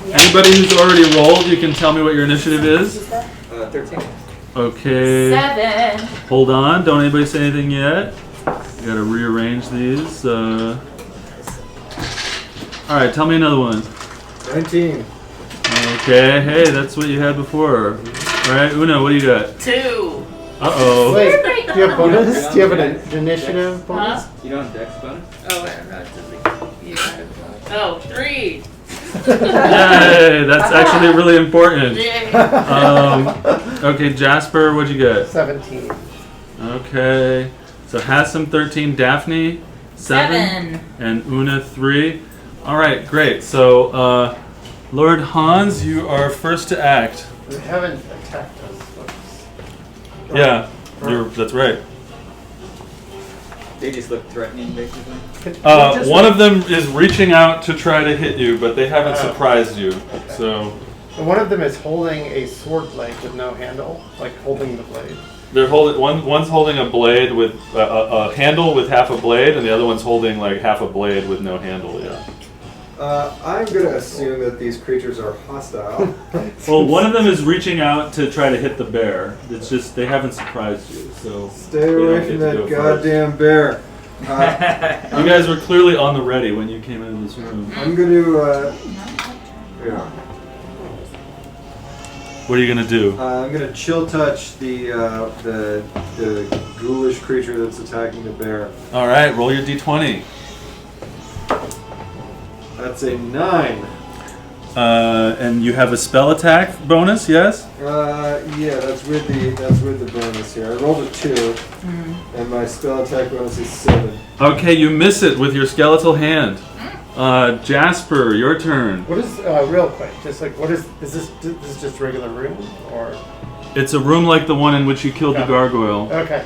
Yeah. Anybody who's already rolled, you can tell me what your initiative is. 13. Okay. 7. Hold on. Don't anybody say anything yet. You gotta rearrange these. All right, tell me another one. 19. Okay. Hey, that's what you had before. All right, Una, what do you got? 2. Uh-oh. Wait, Right do you have on. bonus? Do you have an initiative bonus? Huh? You don't have dex bonus? Oh, I don't know. It doesn't. You got it. Oh, 3. Yay, that's actually really important. Yay. Okay, Jasper, what'd you get? 17. Okay. So Hassan 13, Daphne 7, and Una 3. All right, great. So Lord Hans, you are first to act. They haven't attacked us. Yeah, that's right. They just look threatening, basically. One of them is reaching out to try to hit you, but they haven't surprised you. So And one of them is holding a sword blade with no handle, like holding the blade. they're holding one's holding a blade with a handle with half a blade, and the other one's holding like half a blade with no handle. Yeah. I'm going to assume that these creatures are hostile. Well, one of them is reaching out to try to hit the bear. It's just they haven't surprised you, so Stay you don't away get from to that go goddamn bear. You guys were clearly on the ready when you came into this room. I'm going to, yeah. What are you gonna do? I'm going to chill touch the ghoulish creature that's attacking the bear. All right, roll your d20. That's a 9. And you have a spell attack bonus, yes? Yeah, that's with the bonus here. I rolled a 2, and my spell attack bonus is 7. Okay, you miss it with your skeletal hand. Jasper, your turn. What is real quick? Just like what is this? This is just regular room or? It's a room like the one in which you killed the gargoyle, Okay.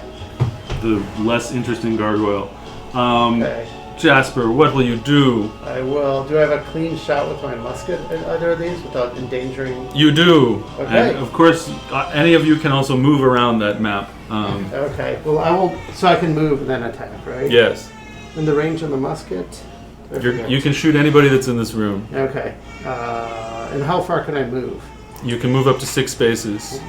the less interesting gargoyle. Okay. Jasper, what will you do? I will. Do I have a clean shot with my musket at either of these without endangering? You do. Okay. And of course, any of you can also move around that map. Okay. Well, I will. So I can move and then attack, right? Yes. In the range of the musket. You can shoot anybody that's in this room. Okay. And how far can I move? You can move up to 6 spaces.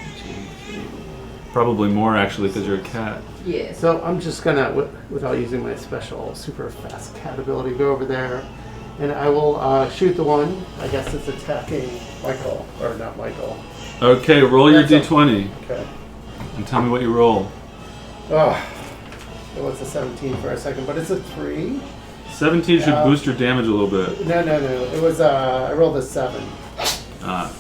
Probably more, actually, because you're a cat. Yeah. So I'm just gonna, without using my special super fast cat ability, go over there, and I will shoot the one. I guess it's attacking Michael, or not Michael. Okay, roll your That's d20 Okay. and tell me what you roll. Oh, it was a 17 for a second, but it's a 3. 17 should boost your damage a little bit. No. It was I rolled a 7. Ah.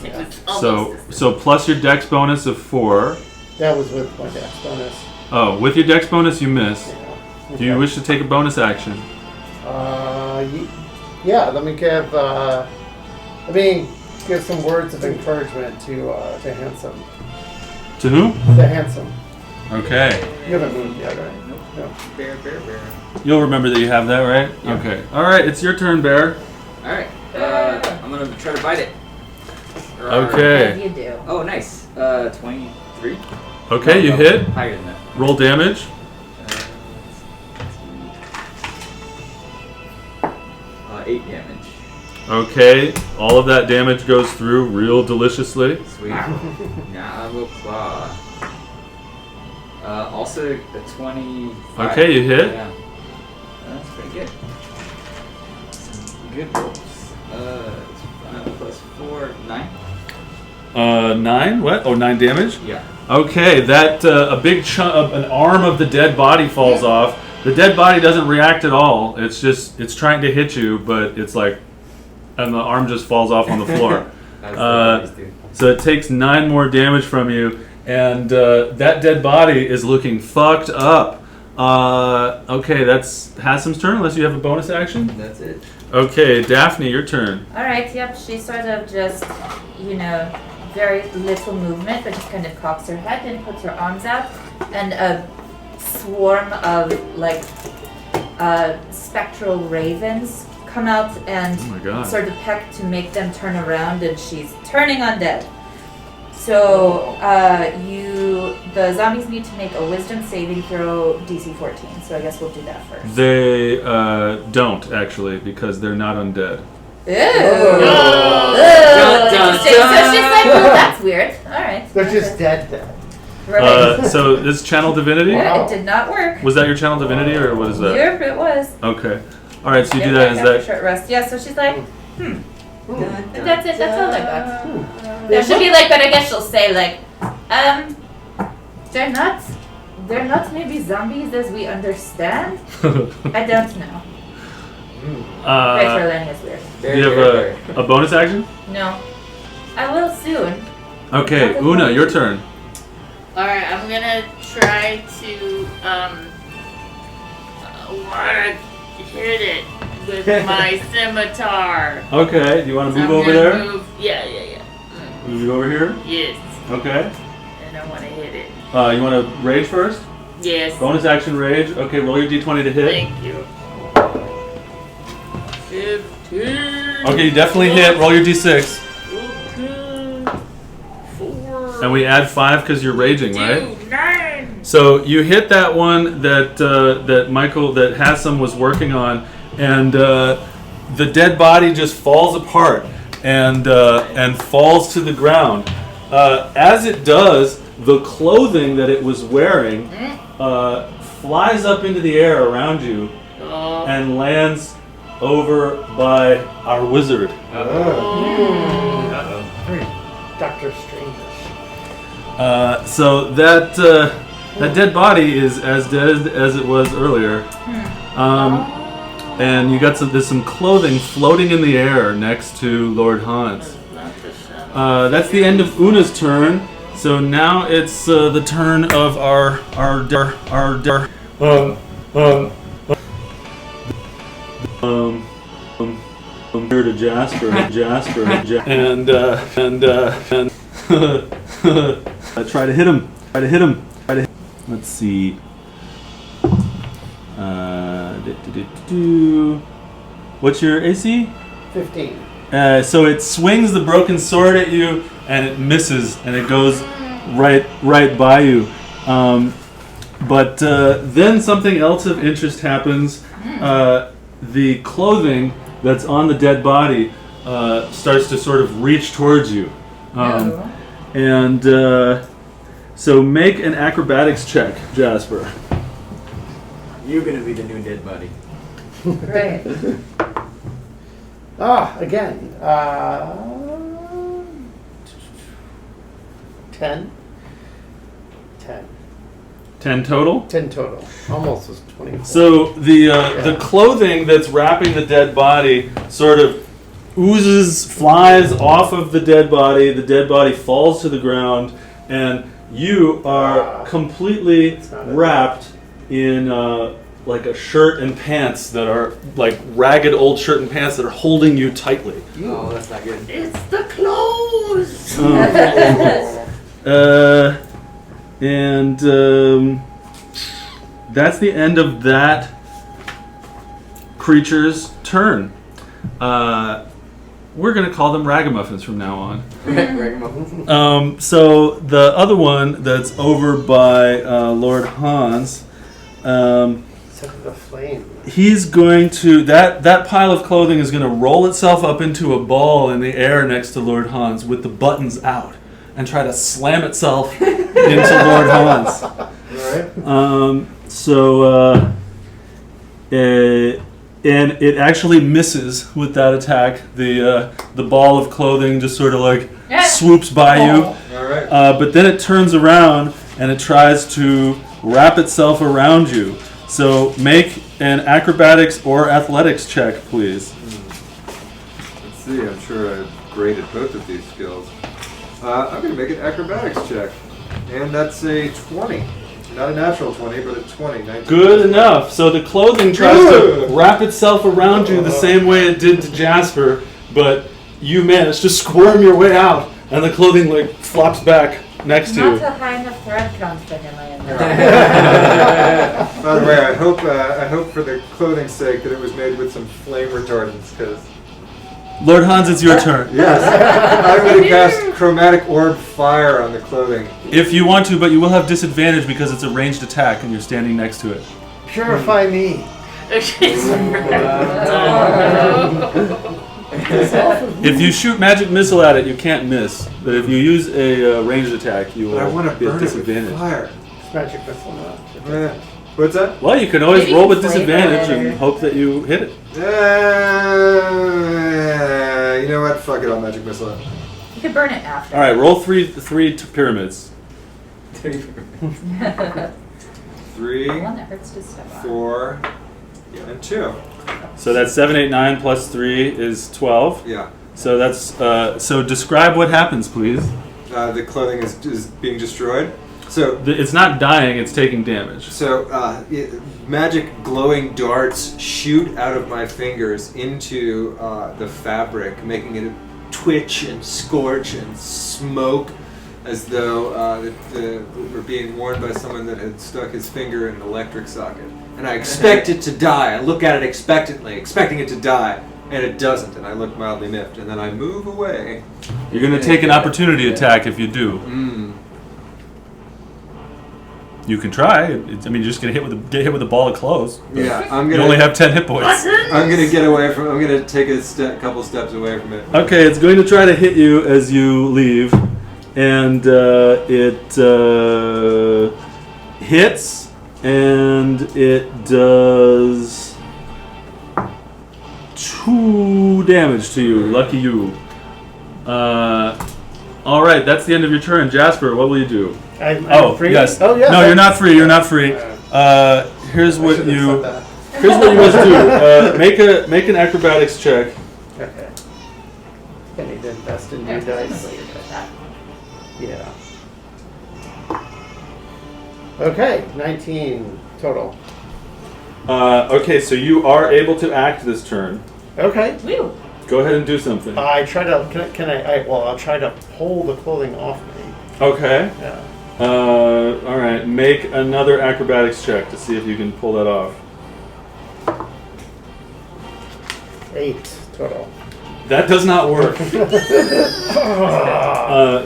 It was So almost so plus your dex bonus of 4. That was with my dex bonus. Oh, with your dex bonus you miss. Yeah. Do you wish to take a bonus action? Yeah. Let me give some words of encouragement to Handsome. To who? To Handsome. Okay. You haven't moved yet, right? Nope. No. Bear. You'll remember that you have that, right? Yeah. Okay. All right, it's your turn, Bear. Alright. I'm gonna try to bite it. Okay. You do. Oh, nice. 23. Okay, you hit. Higher than that. Roll damage. 8 damage. Okay, all of that damage goes through real deliciously. Sweet. Now I will claw. Also a 25. Okay, you hit. Yeah. That's pretty good. Good rolls. 5 plus 4, 9. 9? What? Oh, 9 damage? Yeah. Okay, that a big chunk of an arm of the dead body falls off. The dead body doesn't react at all. It's trying to hit you, but it's like, and the arm just falls off on the floor. So it takes 9 more damage from you, and that dead body is looking fucked up. Okay, that's Hassam's turn, unless you have a bonus action. That's it. Okay, Daphne, your turn. Alright, yep, she sort of just, very little movement, but just kind of cocks her head and puts her arms out, and a swarm of, spectral ravens come out and sort of peck to make them turn around, and she's turning undead. So, the zombies need to make a wisdom saving throw DC 14, so I guess we'll do that first. They don't, actually, because they're not undead. Ew. Dun, dun, So she's like, oh, that's weird. Alright. They're just dead. Right. So this channel divinity? Yeah, it did not work. Was that your channel divinity, or what is that? Yep, it was. Okay. All right, so you do Yep, that. after Is that? short rest. Yeah, so she's like, Dun, that's it. That's all I got. They She'll be like, but I guess she'll say they're not maybe zombies as we understand. I don't know. Greater Elenia is weird. Do you have a bonus action? No, I will soon. Okay, Una, your turn. Alright, I'm gonna try to hit it with my scimitar. Okay, do you want to move I'm over gonna there? Move, yeah. Move you over here? Yes. Okay. And I wanna hit it. You want to rage first? Yes. Bonus action rage. Okay, roll your d20 to hit. Thank you. 15. Okay, you definitely hit. Roll your d6. Okay. 4. And we add 5 because you're raging, right? 9. So you hit that one that Hassam was working on, and the dead body just falls apart and falls to the ground. As it does, the clothing that it was wearing flies up into the air around you and lands over by our wizard. Very Doctor Strange-ish. So that dead body is as dead as it was earlier. And you got there's some clothing floating in the air next to Lord Hans. That's the end of Una's turn. So now it's the turn of our here to Jasper, and try to hit him. Let's see. What's your AC? 15. So it swings the broken sword at you, and it misses, and it goes right by you. But then something else of interest happens. The clothing that's on the dead body starts to sort of reach towards you. And so make an acrobatics check, Jasper. You're gonna be the new dead body. Right. Again. 10. 10 total? 10 total. Almost was 24. So the clothing that's wrapping the dead body sort of flies off of the dead body falls to the ground, and you are completely wrapped in like a shirt and pants that are like ragged old shirt and pants that are holding you tightly. Oh, that's not good. It's the clothes. And that's the end of that creature's turn. We're going to call them Raggamuffins from now on. Raggamuffins. So the other one that's over by Lord Hans. Except for the flame. he's going to that pile of clothing is going to roll itself up into a ball in the air next to Lord Hans with the buttons out and try to slam itself into Lord Hans. All right. And it actually misses with that attack. The ball of clothing just sort of like swoops by you. All right. But then it turns around and it tries to wrap itself around you. So make an acrobatics or athletics check, please. Let's see. I'm sure I'm great at both of these skills. I'm going to make an acrobatics check, and that's a 20. Not a natural 20, but a 20. 19. Good enough. So the clothing tries to wrap itself around you the same way it did to Jasper, but you manage to squirm your way out, and the clothing like flops back next to you. Not a high enough threat count for him, I am. By the way, I hope for the clothing's sake that it was made with some flame retardants, because... Lord Hans, it's your turn. Yes. I'm going to cast Chromatic Orb Fire on the clothing. If you want to, but you will have disadvantage because it's a ranged attack and you're standing next to it. Purify me. If you shoot magic missile at it, you can't miss. But if you use a ranged attack, you But I want will to be at burn it with disadvantage. fire. It's magic missile now. What's that? Well, you can always Maybe roll you with can flavor disadvantage it and or- hope that you hit it. You know what? Fuck it, I'll magic missile it. You could burn it after. All right, roll three pyramids. The 3, one that hurts to step on. 4, and 2. So that's 7, 8, 9 plus 3 is 12. Yeah. So that's so describe what happens, please. The clothing is being destroyed. So It's not dying; it's taking damage. magic glowing darts shoot out of my fingers into the fabric, making it twitch and scorch and smoke, as though we're being warned by someone that had stuck his finger in an electric socket. And I expect it to die. I look at it expectantly, expecting it to die, and it doesn't. And I look mildly miffed, and then I move away. You're going to take an opportunity attack if you do. You can try. You're just going to get hit with a ball of clothes. Yeah, You only have 10 hit points. I'm gonna get away from. I'm gonna take a couple steps away from it. Okay, it's going to try to hit you as you leave, and it hits, and it does 2 damage to you. Lucky you. All right, that's the end of your turn, Jasper. What will you do? I'm free? Yes. Oh, yeah. No, you're not free. You're not free. Here's what you. Here's what you must do. Make an acrobatics check. Okay. I need to invest in new Here, dice. you're good at that. Yeah. Okay, 19 total. Okay, so you are able to act this turn. Okay. Woo! Go ahead and do something. I try to. I'll try to pull the clothing off me. Okay. Yeah. All right. Make another acrobatics check to see if you can pull that off. 8 total. That does not work.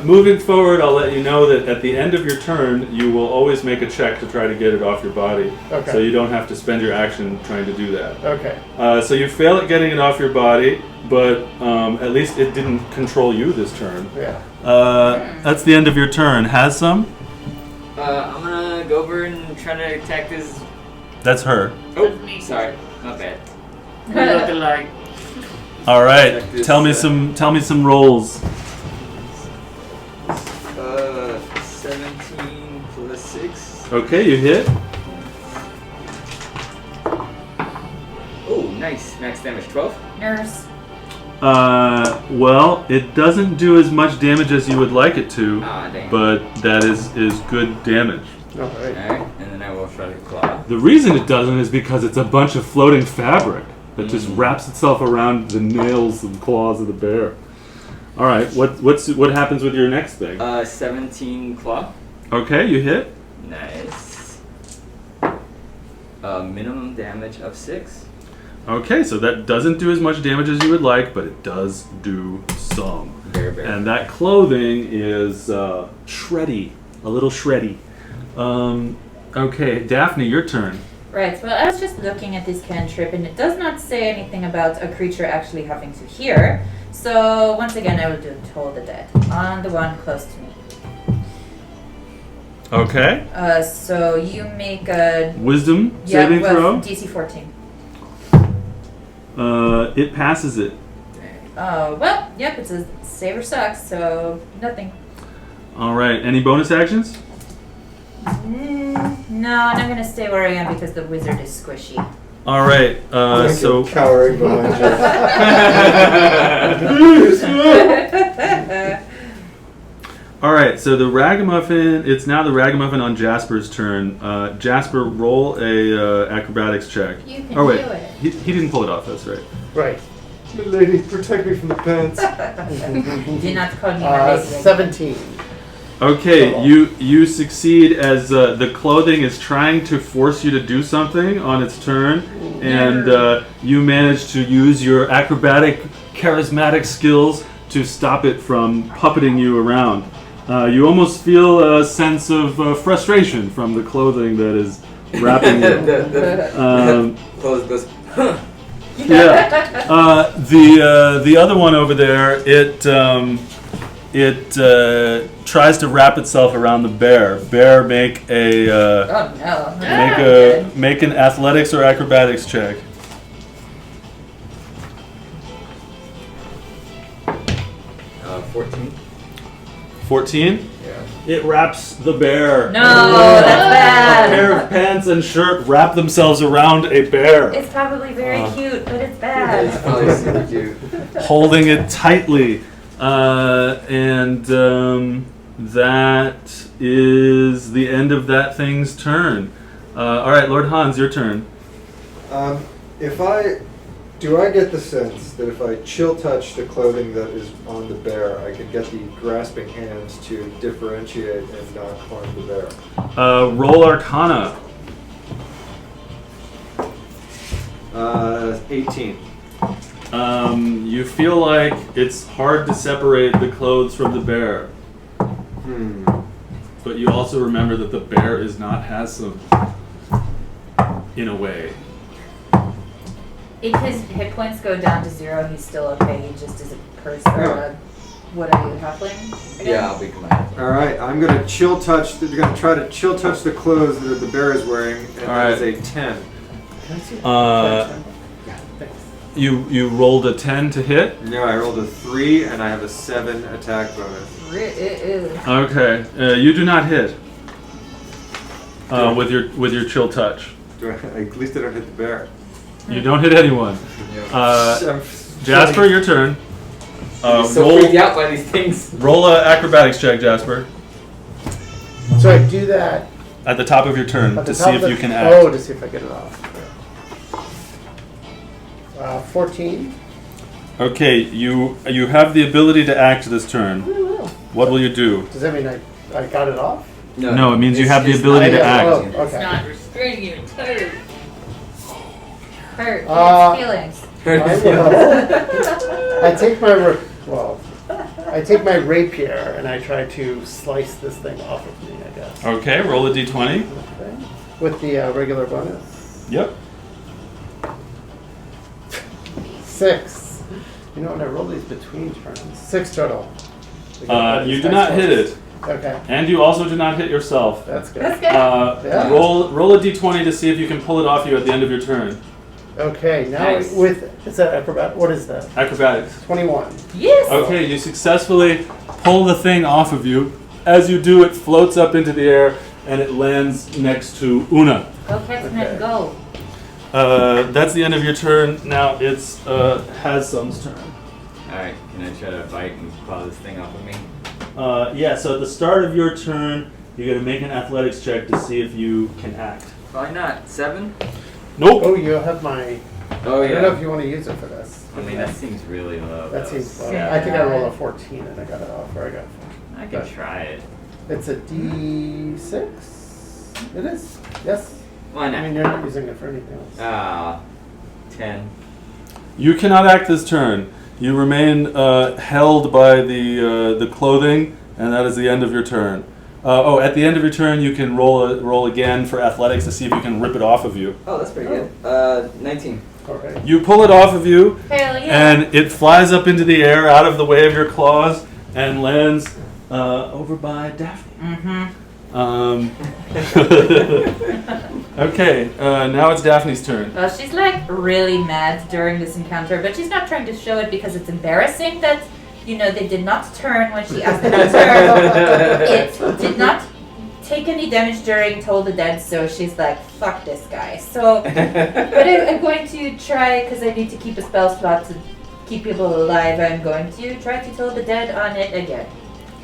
Moving forward, I'll let you know that at the end of your turn, you will always make a check to try to get it off your body. Okay. So you don't have to spend your action trying to do that. Okay. So you fail at getting it off your body, but at least it didn't control you this turn. Yeah. That's the end of your turn. Has some? I'm gonna go over and try to attack this. That's her. Oh, sorry, my bad. What do you looking like? All right. Tell me some rolls. 17 plus 6. Okay, you hit. Oh, nice. Max damage 12. Nurse. Well, it doesn't do as much damage as you would like it to, Ah, dang. but that is good damage. All right. Alright, and then I will try to claw. The reason it doesn't is because it's a bunch of floating fabric that just wraps itself around the nails and claws of the bear. All right, what happens with your next thing? 17 claw. Okay, you hit. Nice. Minimum damage of 6. Okay, so that doesn't do as much damage as you would like, but it does do some. Very. And that clothing is shreddy, a little shreddy. Okay, Daphne, your turn. Right, well, I was just looking at this cantrip, and it does not say anything about a creature actually having to hear. So, once again, I will do Toll the Dead on the one close to me. Okay. So, you make a... Wisdom saving throw? DC 14. It passes it. Oh, well, yep, it's a save or sucks, so nothing. Alright, any bonus actions? No, and I'm gonna stay where I am because the wizard is squishy. Alright, so... Cowering behind Alright, so the Raggamuffin, it's now the Raggamuffin on Jasper's turn. Jasper, roll a acrobatics check. You can do it. He didn't pull it off, that's right. Right. My lady, protect me from the pants. Do not call me my lady. 17. Okay, you succeed as the clothing is trying to force you to do something on its turn, and you manage to use your acrobatic, charismatic skills to stop it from puppeting you around. You almost feel a sense of frustration from the clothing that is wrapping you. The clothes goes, Yeah. The other one over there, it tries to wrap itself around the bear. Bear, make a Oh no. make an athletics or acrobatics check. 14. 14. Yeah. It wraps the bear. No, that's bad. A pair of pants and shirt wrap themselves around a bear, It's probably very cute, but it's It's bad. probably super cute. holding it tightly. And that is the end of that thing's turn. All right, Lord Hans, your turn. Do I get the sense that if I chill touch the clothing that is on the bear, I can get the grasping hands to differentiate and not harm the bear? Roll Arcana. 18. You feel like it's hard to separate the clothes from the bear. But you also remember that the bear is not handsome in a way. If his hit points go down to 0, he's still okay. He just is a person. What are you, halfling? Again? Yeah, I'll become a halfling. All right, I'm gonna chill touch. You're gonna try to chill touch the clothes that the bear is wearing, and that is a 10. You rolled a 10 to hit? No, I rolled a 3, and I have a 7 attack bonus. Okay, you do not hit with your chill touch. At least I don't hit the bear. You don't hit anyone. Jasper, your turn. I'm so freaked out by these things. Roll an acrobatics check, Jasper. So I do that at the top of your turn to see if you can act. Oh, to see if I get it off. 14. Okay, you have the ability to act this turn. What will you do? Does that mean I got it off? No, it means you have the ability to act. Oh, okay. It's not restraining you, it's hurt. Hurt. Feelings. I take my rapier and I try to slice this thing off of me, I guess. Okay, roll a d20. Okay. With the regular bonus. Yep. 6. You know what? I roll these between turns. 6 total. You do not hit it. Okay. And you also do not hit yourself. That's good. That's good. Yeah. Roll a d20 to see if you can pull it off you at the end of your turn. Okay, now Nice. is that acrobat? What is that? Acrobatics. 21. Yes. Okay, you successfully pull the thing off of you. As you do, it floats up into the air and it lands next to Una. Go Catnip, go. That's the end of your turn. Now it's Hazsum's turn. Alright, can I try to bite and claw this thing off of me? Yeah, so at the start of your turn, you got to make an athletics check to see if you can act. Probably not. 7? Nope. Oh, you have my. Oh, I yeah. don't know if you want to use it for this. I mean, that seems really low. That though. seems low. Yeah. I think I rolled a 14 and I got it off, or I got. I can try it. It's a D6. It is. Yes. Why not? I mean, you're not using it for anything else. 10. You cannot act this turn. You remain held by the clothing, and that is the end of your turn. At the end of your turn, you can roll again for athletics to see if you can rip it off of you. Oh, that's pretty good. 19. All right. You pull it off of you, Hell yeah. and it flies up into the air out of the way of your claws and lands over by Daphne. Mm-hmm. Okay, now it's Daphne's turn. Well, she's like really mad during this encounter, but she's not trying to show it because it's embarrassing that, they did not turn when she asked them to turn. It did not take any damage during Toll the Dead, so she's like, fuck this guy. So, but I'm going to try, because I need to keep a spell slot to keep people alive, I'm going to try to Toll the Dead on it again.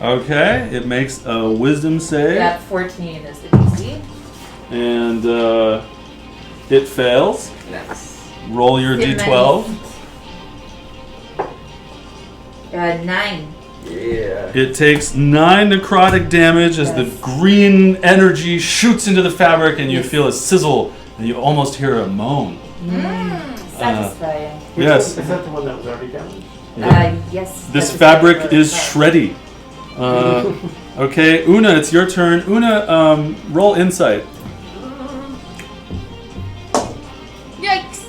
Okay, it makes a wisdom save. Yeah, 14 is the DC. And it fails. Nice. Roll your d12. 9. Yeah. It takes 9 necrotic damage as the green energy shoots into the fabric and you feel a sizzle and you almost hear a moan. Satisfying. Yes. Is that the one that was already damaged? Yes. This fabric is shreddy. Okay, Una, it's your turn. Una, roll insight. Yikes.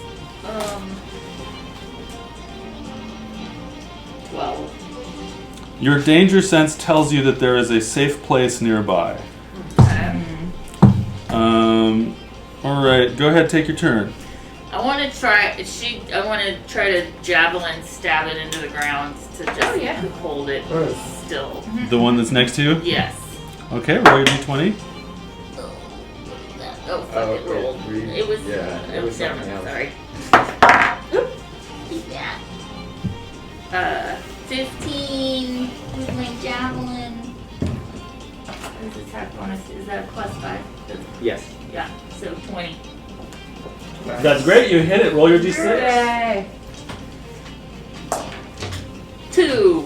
12. Your danger sense tells you that there is a safe place nearby. All right, go ahead, take your turn. I want to try to javelin stab it into the ground to just hold it still. The one that's next to you? Yes. Okay, roll your d20. Oh, fuck, it rolled. It was never mind, sorry. Oop. Yeah. 15 with my javelin. What is attack bonus? Is that plus 5? Yes. Yeah, so 20. That's great, you hit it. Roll your d6. Yay. 2.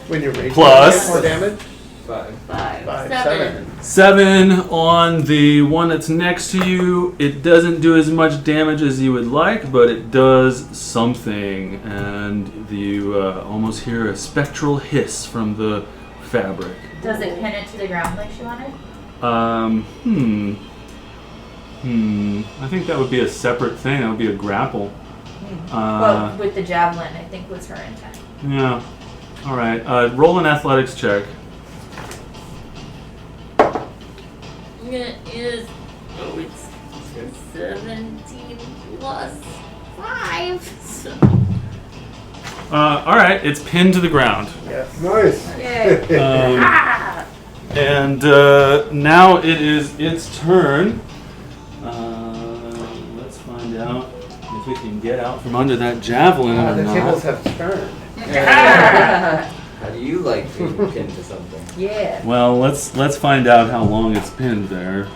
When you're raging, Plus- you get more damage? 5. 5. 7. 7 on the one that's next to you. It doesn't do as much damage as you would like, but it does something. And you almost hear a spectral hiss from the fabric. Does it pin it to the ground like she wanted? I think that would be a separate thing. That would be a grapple. Well, with the javelin, I think was her intent. Yeah. All right. Roll an athletics check. It is. Oh, it's 17 plus 5. So. All right. It's pinned to the ground. Yes. Nice. Yay. And now it is its turn. Let's find out if we can get out from under that javelin or The not. tables have turned. How do you like being pinned to something? Yeah. Well, let's find out how long it's pinned there.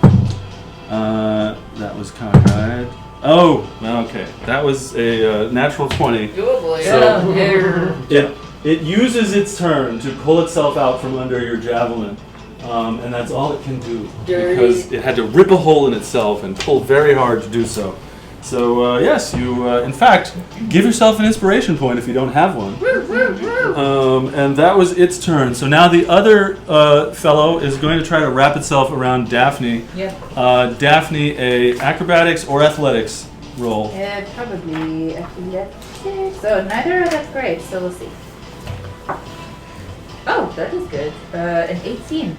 That was cockeyed. Oh, okay. That was a natural 20. Oh boy. So it uses its turn to pull itself out from under your javelin. And that's all it can do. Because it had to rip a hole in itself and pull very hard to do so. So, yes, you, in fact, give yourself an inspiration point if you don't have one. And that was its turn. So now the other fellow is going to try to wrap itself around Daphne. Yeah. Daphne, a acrobatics or athletics roll. Probably athletics. So neither are that great, so we'll see. Oh, that is good. An 18.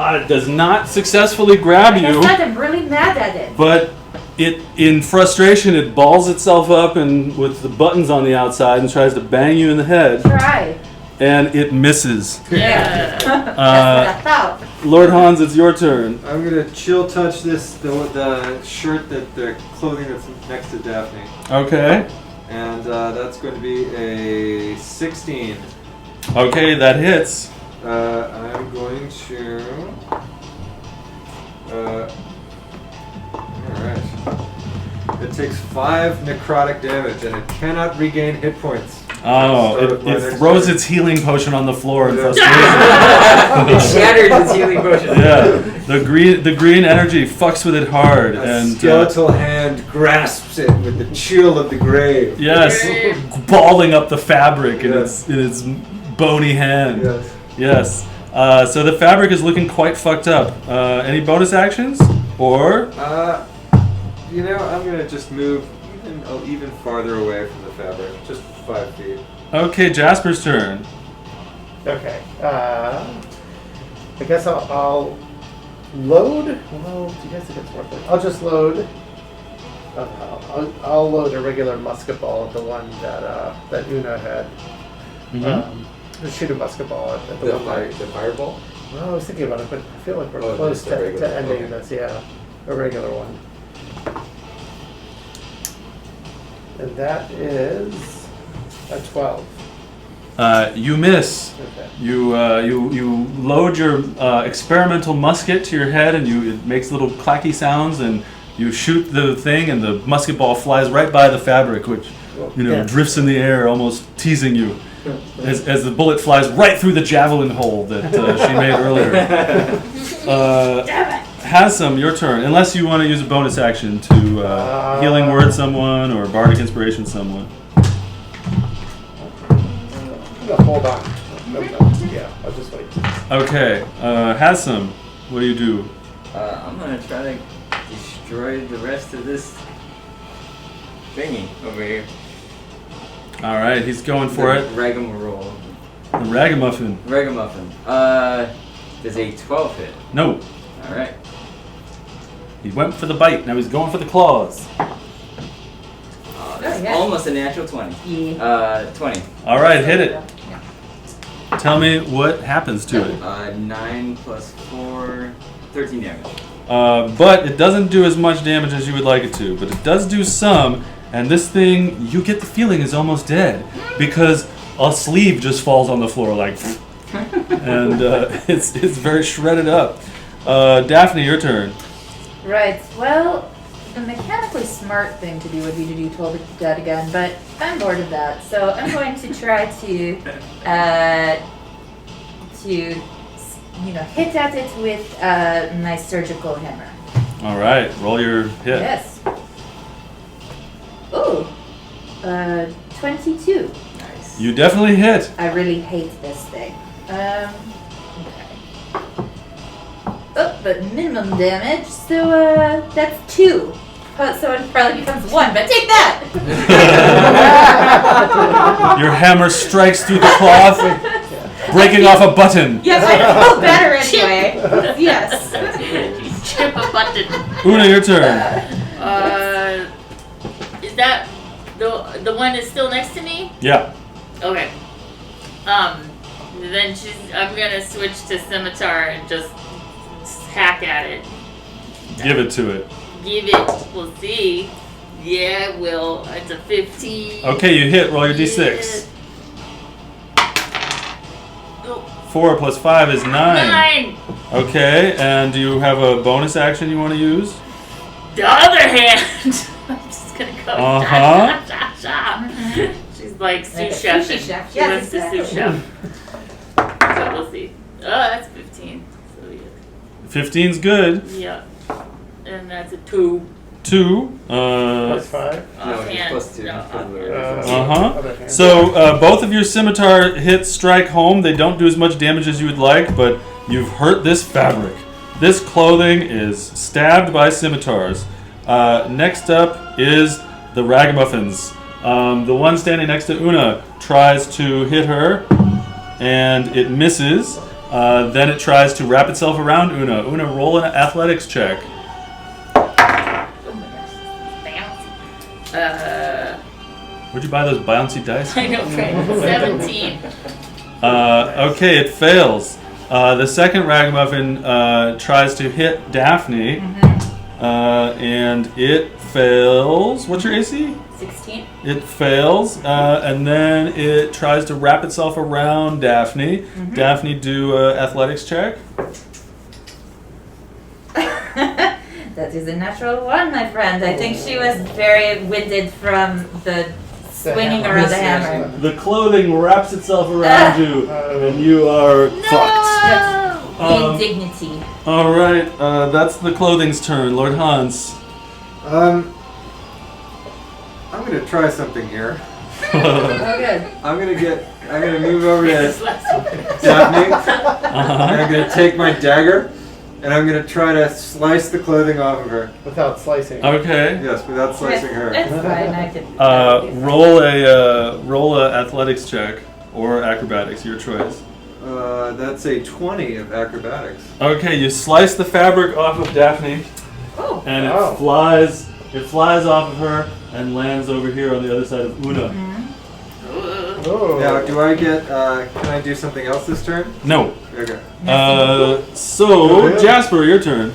It does not successfully grab Like I you. said, I'm really mad at it. But it, in frustration, it balls itself up and with the buttons on the outside and tries to bang you in the head. Try. And it misses. Yeah. That's what I thought. Lord Hans, it's your turn. I'm gonna chill touch the shirt the clothing that's next to Daphne, Okay. and that's going to be a 16. Okay, that hits. I'm going to. Alright. It takes 5 necrotic damage and it cannot regain hit points. Oh, Start with my it next throws turn. its healing potion on the floor in Yeah. frustration. It shatters its healing potion. Yeah, the green energy fucks with it hard, A and skeletal hand grasps it with the chill of the grave. yes, balling up the fabric in Yes. its bony hand. Yes. Yes. So the fabric is looking quite fucked up. Any bonus actions? Or? I'm gonna just move even farther away from the fabric, just 5 feet. Okay, Jasper's turn. Okay. I guess I'll load. Well, do you guys think it's worth it? I'll just load. I'll load a regular musket ball at the one that Una had. Just shoot a musket ball at the one. The fireball? Well, I was thinking about it, but I feel like we're close to ending this. Yeah, a regular one. And that is a 12. You miss. Okay. You load your experimental musket to your head, and it makes little clacky sounds, and you shoot the thing, and the musket ball flies right by the fabric, which drifts in the air, almost teasing you, as the bullet flies right through the javelin hole that she made earlier. Hasam, your turn. Unless you want to use a bonus action to healing word someone or bardic inspiration someone. Hold on. Yeah, I'll just wait. Okay, Hasam, what do you do? I'm gonna try to destroy the rest of this thingy over here. All right, he's going for it. Raggamuffin. The Raggamuffin. Raggamuffin. Does a 12 hit? No. All right. He went for the bite. Now he's going for the claws. That's almost a natural 20. Yeah. 20. All right, hit it. Tell me what happens to it. 9 plus 4, 13 damage. But it doesn't do as much damage as you would like it to. But it does do some. And this thing, you get the feeling, is almost dead because a sleeve just falls on the floor like, and it's very shredded up. Daphne, your turn. Right. Well, the mechanically smart thing to do would be to do Toll the Dead again, but I'm bored of that, so I'm going to try to hit at it with my surgical hammer. All right, roll your hit. Yes. Ooh, 22. Nice. You definitely hit. I really hate this thing. Okay. Oh, but minimum damage, so that's 2. So it probably becomes 1, but take that! Your hammer strikes through the cloth, breaking off a button. Yes, I feel better anyway. Yes. Chip a button. Una, your turn. Is that the one that's still next to me? Yeah. Okay. Then I'm gonna switch to scimitar and just hack at it. Give it to it. Give it. We'll see. Yeah, it will. It's a 15. Okay, you hit. Roll your d6. 4 plus 5 is 9. 9. Okay, and do you have a bonus action you want to use? The other hand. I'm just gonna go. She's like sous chef. Sushi chef. She Yes, wants to exactly. sous chef. So we'll see. Oh, that's 15. So yeah. 15's good. Yeah. And that's a 2. 2. Plus 5. No, it's Offhand. plus 2. No, Other hand. So both of your scimitar hits strike home. They don't do as much damage as you would like, but you've hurt this fabric. This clothing is stabbed by scimitars. Next up is the Raggamuffins. The one standing next to Una tries to hit her, and it misses. Then it tries to wrap itself around Una. Una, roll an athletics check. Where'd you buy those bouncy dice? I know, right? 17. Okay, it fails. The second Ragamuffin tries to hit Daphne, and it fails. What's your AC? 16. It fails, and then it tries to wrap itself around Daphne. Daphne, do an athletics check. That is a natural 1, my friend. I think she was very winded from the swinging around the hammer. The clothing wraps itself around you, and you are fucked. Indignity. All right, that's the clothing's turn. Lord Hans. I'm gonna try something here. Oh, good. I'm gonna get I'm gonna move over to Daphne. And I'm gonna take my dagger, and I'm gonna try to slice the clothing off of her. Without slicing. Okay. Yes, without slicing her. That's fine. I can. Roll a athletics check or acrobatics, your choice. That's a 20 of acrobatics. Okay, you slice the fabric off of Daphne, and it flies. It flies off of her and lands over here on the other side of Una. Oh. Now, do I get? Can I do something else this turn? No. Okay. So Jasper, your turn.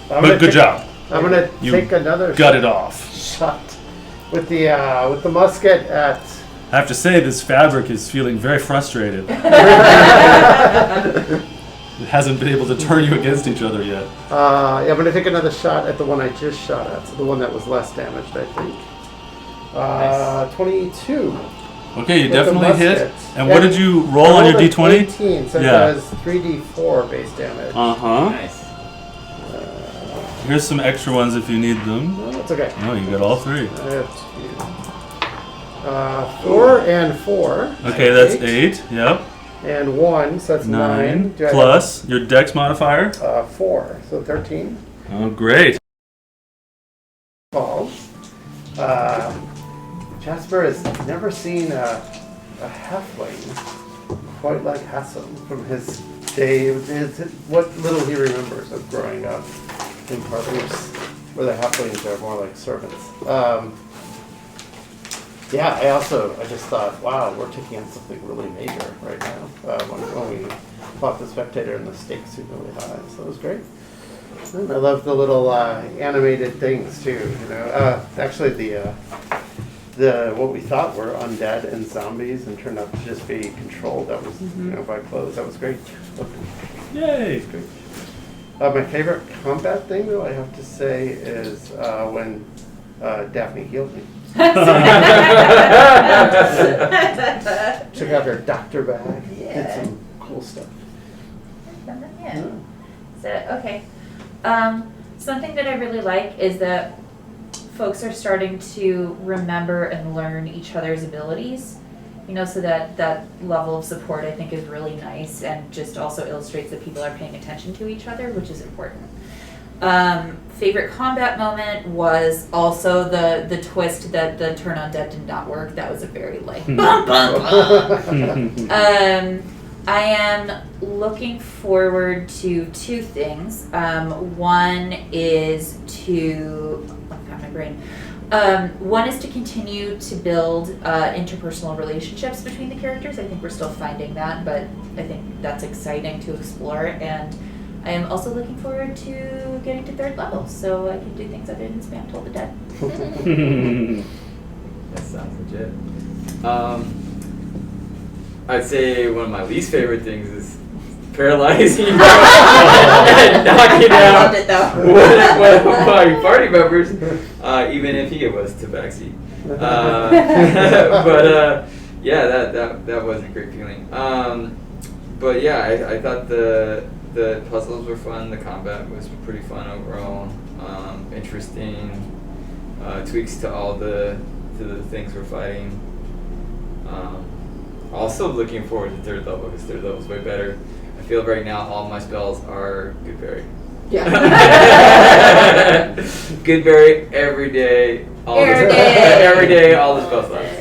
But good job. I'm gonna You take another Gut it off. shot with the musket at. I have to say, this fabric is feeling very frustrated. It hasn't been able to turn you against each other yet. Yeah, I'm gonna take another shot at the one I just shot at, so the one that was less damaged, I think. Nice. 22. Okay, you With definitely the hit. musket. And what did you roll on your rolled an d20? 18, so Yeah. it does 3d4 base damage. Uh-huh. Nice. Here's some extra ones if you need them. No, it's okay. Oh, you got all three. I have 4 and 4. Okay, that's 8. Yep. And 1, so that's 9. Do I Plus your dex modifier. have, 4, so 13. Oh, great. Falls. Jasper has never seen a halfling quite like Hassan from his day, what little he remembers of growing up in parties where the halflings are more like servants. Yeah, I just thought, wow, we're taking on something really major right now when we fought the spectator and the stakes seemed really high, so it was great. And I love the little animated things too. Actually the what we thought were undead and zombies and turned out to just be controlled. That was by clothes. That was great. Yay! Great. My favorite combat thing though, I have to say, is when Daphne healed me. Took out her doctor bag. Did some cool stuff. Yeah. So okay. Something that I really like is that folks are starting to remember and learn each other's abilities. So that level of support I think is really nice and just also illustrates that people are paying attention to each other, which is important. Favorite combat moment was also the twist that the turn on dead did not work. That was a very bum bum bum. I am looking forward to 2 things. One is to my brain. One is to continue to build interpersonal relationships between the characters. I think we're still finding that, but I think that's exciting to explore. And I am also looking forward to getting to 3rd level, so I can do things other than spam Toll the Dead. That sounds legit. I'd say one of my least favorite things is paralyzing and knocking out one of my party members, even if he was tabaxi. But yeah, that was a great feeling. But yeah, I thought the puzzles were fun. The combat was pretty fun overall. Interesting tweaks to all the things we're fighting. Also looking forward to 3rd level because 3rd level is way better. I feel right now all my spells are good berry. Yeah. Good berry every day. Every day, all the spell slots.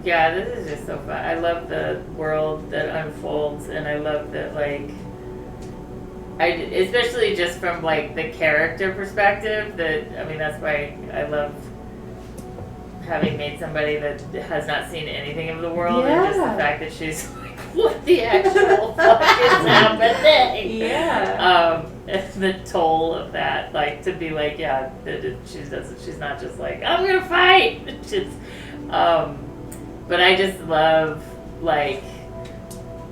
Yeah, this is just so fun. I love the world that unfolds, and I love that, especially just from the character perspective. That's why I love having made somebody that has not seen anything of the world, and just the fact that she's like, what the actual fuck is happening? Yeah. And the toll of that, to be she's not just like, I'm gonna fight. It's but I just love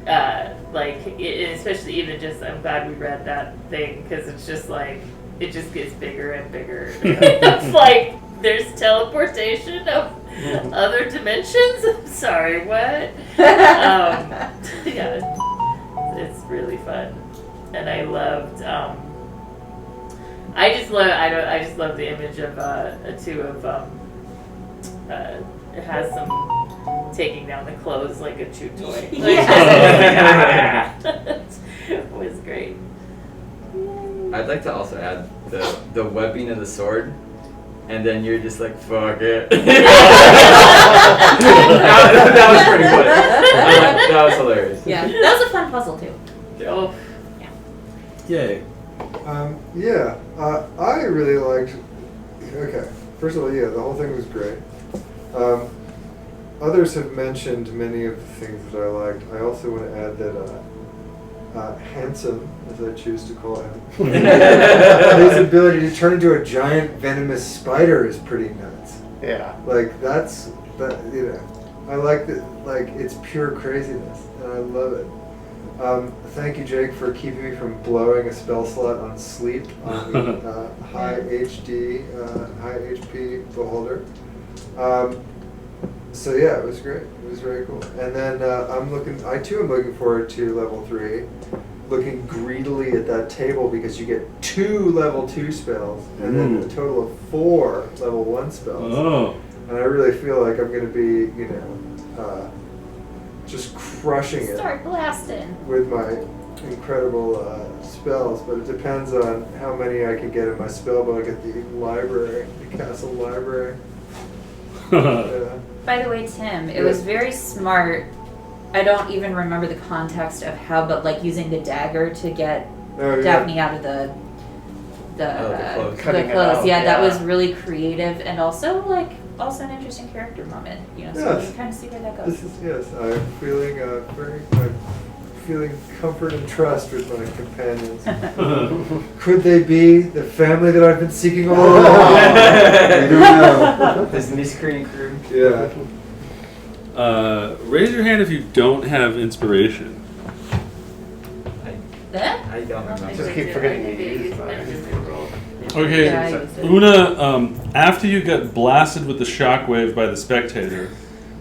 especially even just, I'm glad we read that thing, because it's just it just gets bigger and bigger. It's there's teleportation of other dimensions. I'm sorry, what? Yeah, it's really fun, and I loved. I just love the image of it has some taking down the clothes like a chew toy. Yeah. It was great. I'd like to also add the webbing of the sword, and then you're just like, fuck it. that was pretty funny. That was hilarious. Yeah, that was a fun puzzle too. Oh, Yay. I really liked. Okay, first of all, the whole thing was great. Others have mentioned many of the things that I liked. I also want to add that Handsome, as I choose to call him, his ability to turn into a giant venomous spider is pretty nuts. Yeah. Like I like that. Like it's pure craziness, and I love it. Thank you, Jake, for keeping me from blowing a spell slot on sleep on the high HD, high HP beholder. So yeah, it was great. It was very cool. And then I too am looking forward to level 3. Looking greedily at that table because you get 2 level 2 spells and then a total of 4 level 1 spells. Oh. And I really feel like I'm going to be, just crushing it. Start blasting. With my incredible spells, but it depends on how many I can get in my spellbook at the library, the castle library. By the way, Tim, it was very smart. I don't even remember the context of how, but like using the dagger to get Daphne out of the clothes. Yeah, that was really creative and also an interesting character moment. So you kind of see where that goes. I'm feeling I'm feeling comfort and trust with my companions. Could they be the family that I've been seeking all along? I don't know. This miscreant crew. Yeah. Raise your hand if you don't have inspiration. I don't remember. Just keep forgetting to use Okay, Una, after you got blasted with the shockwave by the spectator,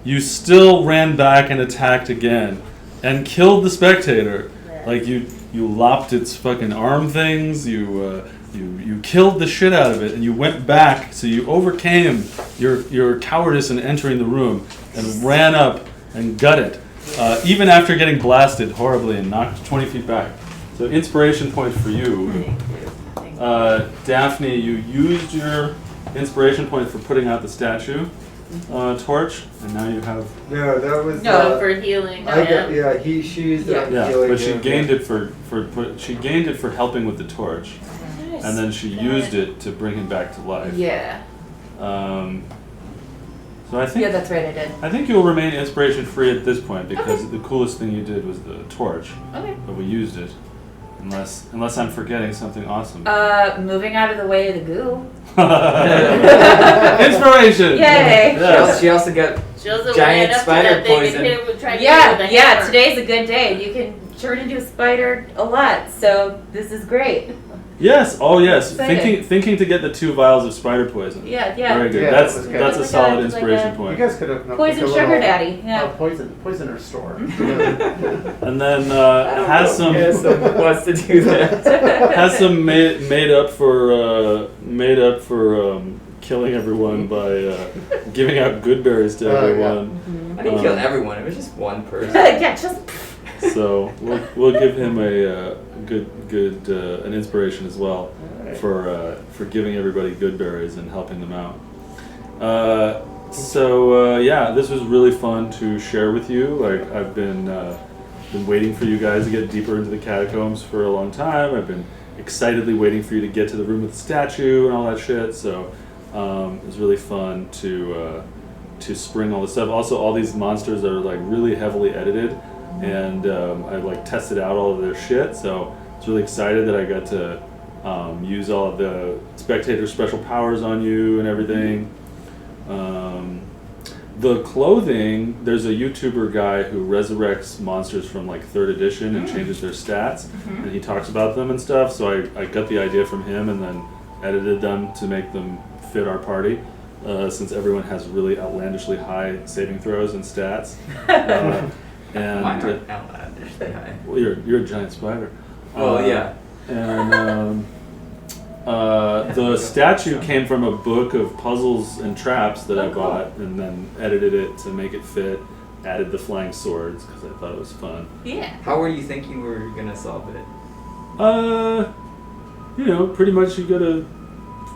you still ran back and attacked again and killed the spectator. Like you lopped its fucking arm things, you killed the shit out of it, and you went back, so you overcame your cowardice in entering the room and ran up and got it, even after getting blasted horribly and knocked 20 feet back. So inspiration point for you. Daphne, you used your inspiration point for putting out the statue torch, and now you have... No, that was... for healing. She used it on healing. But she gained it for helping with the torch. Nice. And then she used it to bring him back to life. Yeah. So I think... Yeah, that's right, I did. I think you'll remain inspiration free at this point because the coolest thing you did was the torch. Okay. But we used it. Unless I'm forgetting something awesome. Moving out of the way of the goo. Inspiration! Yay! Yes. She also got giant spider poison. Yeah, today's a good day. You can turn into a spider a lot, so this is great. Yes, oh yes. Exciting. Thinking to get the 2 vials of spider poison. Yeah. Very good. Yeah, That's that's a solid inspiration You point. guys could have Poison sugar daddy. Yeah. Poisoner store. And then has some wants to do that. has some made up for killing everyone by giving out good berries to everyone. I didn't kill everyone. It was just one person. Yeah, just. So we'll give him a good an inspiration as well for giving everybody good berries and helping them out. This was really fun to share with you. Like I've been waiting for you guys to get deeper into the catacombs for a long time. I've been excitedly waiting for you to get to the room with the statue and all that shit. So it was really fun to spring all this stuff. Also, all these monsters are like really heavily edited. And I tested out all of their shit, so I was really excited that I got to use all of the spectator special powers on you and everything. The clothing, there's a YouTuber guy who resurrects monsters from 3rd edition and changes their stats, and he talks about them and stuff, so I got the idea from him and then edited them to make them fit our party. Since everyone has really outlandishly high saving throws and stats. And outlandishly high. Well, you're a giant spider. Yeah. And The statue came from a book of puzzles and traps that I bought, and then edited it to make it fit. Added the flying swords because I thought it was fun. Yeah. How were you thinking we were gonna solve it? Pretty much you gotta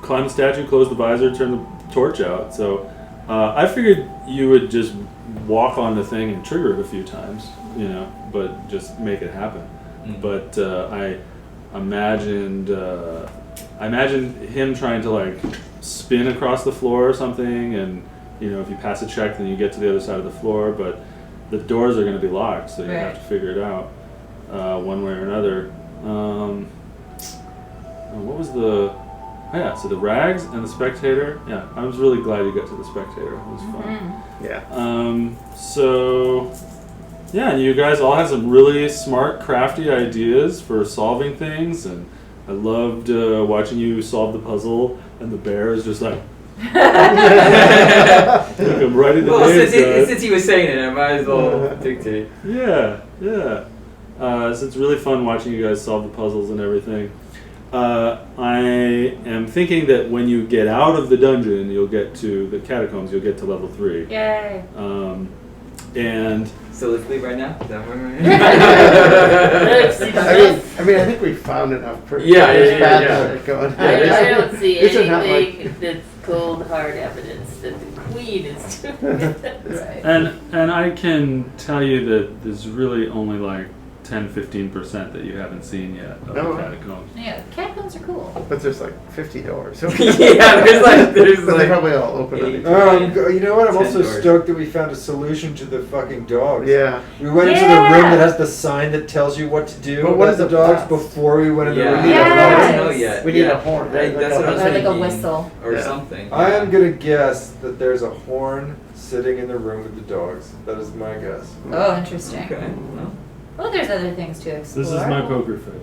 climb the statue, close the visor, turn the torch out. So I figured you would just walk on the thing and trigger it a few times, but just make it happen. Mm. But I imagined him trying to like spin across the floor or something, and if you pass a check, then you get to the other side of the floor. But the doors are going to be locked, so you have to figure it out one way or another. What was the? Oh yeah, so the rags and the spectator. Yeah, I was really glad you got to the spectator. It was fun. Mm-hmm. Yeah. And you guys all had some really smart, crafty ideas for solving things, and I loved watching you solve the puzzle, and the bear is just like. Look, I'm writing the names down. Since he was saying it, I might as well dictate. Yeah. So it's really fun watching you guys solve the puzzles and everything. I am thinking that when you get out of the dungeon, you'll get to the catacombs. You'll get to level 3. Yay! And so let's leave right now. Is that what we're I mean, I think we found enough. I don't see anything that's cold hard evidence that the queen is doing it. Right. And I can tell you that there's really only like 10-15% that you haven't seen yet of the catacombs. Yeah, catacombs are cool. But there's like 50 doors. there's like they probably all open on each other. You know what? I'm also doors. stoked that we found a solution to the fucking dogs. Yeah. We went into the room that has the sign that tells you what to do. But what is the the dogs path? before we went in the room? I don't know yet. We need a horn. Right? That's what I was Or like thinking. a whistle. Or something. I am gonna guess that there's a horn sitting in the room with the dogs. That is my guess. Oh, interesting. Okay. Well, there's other things to explore. This is my poker face.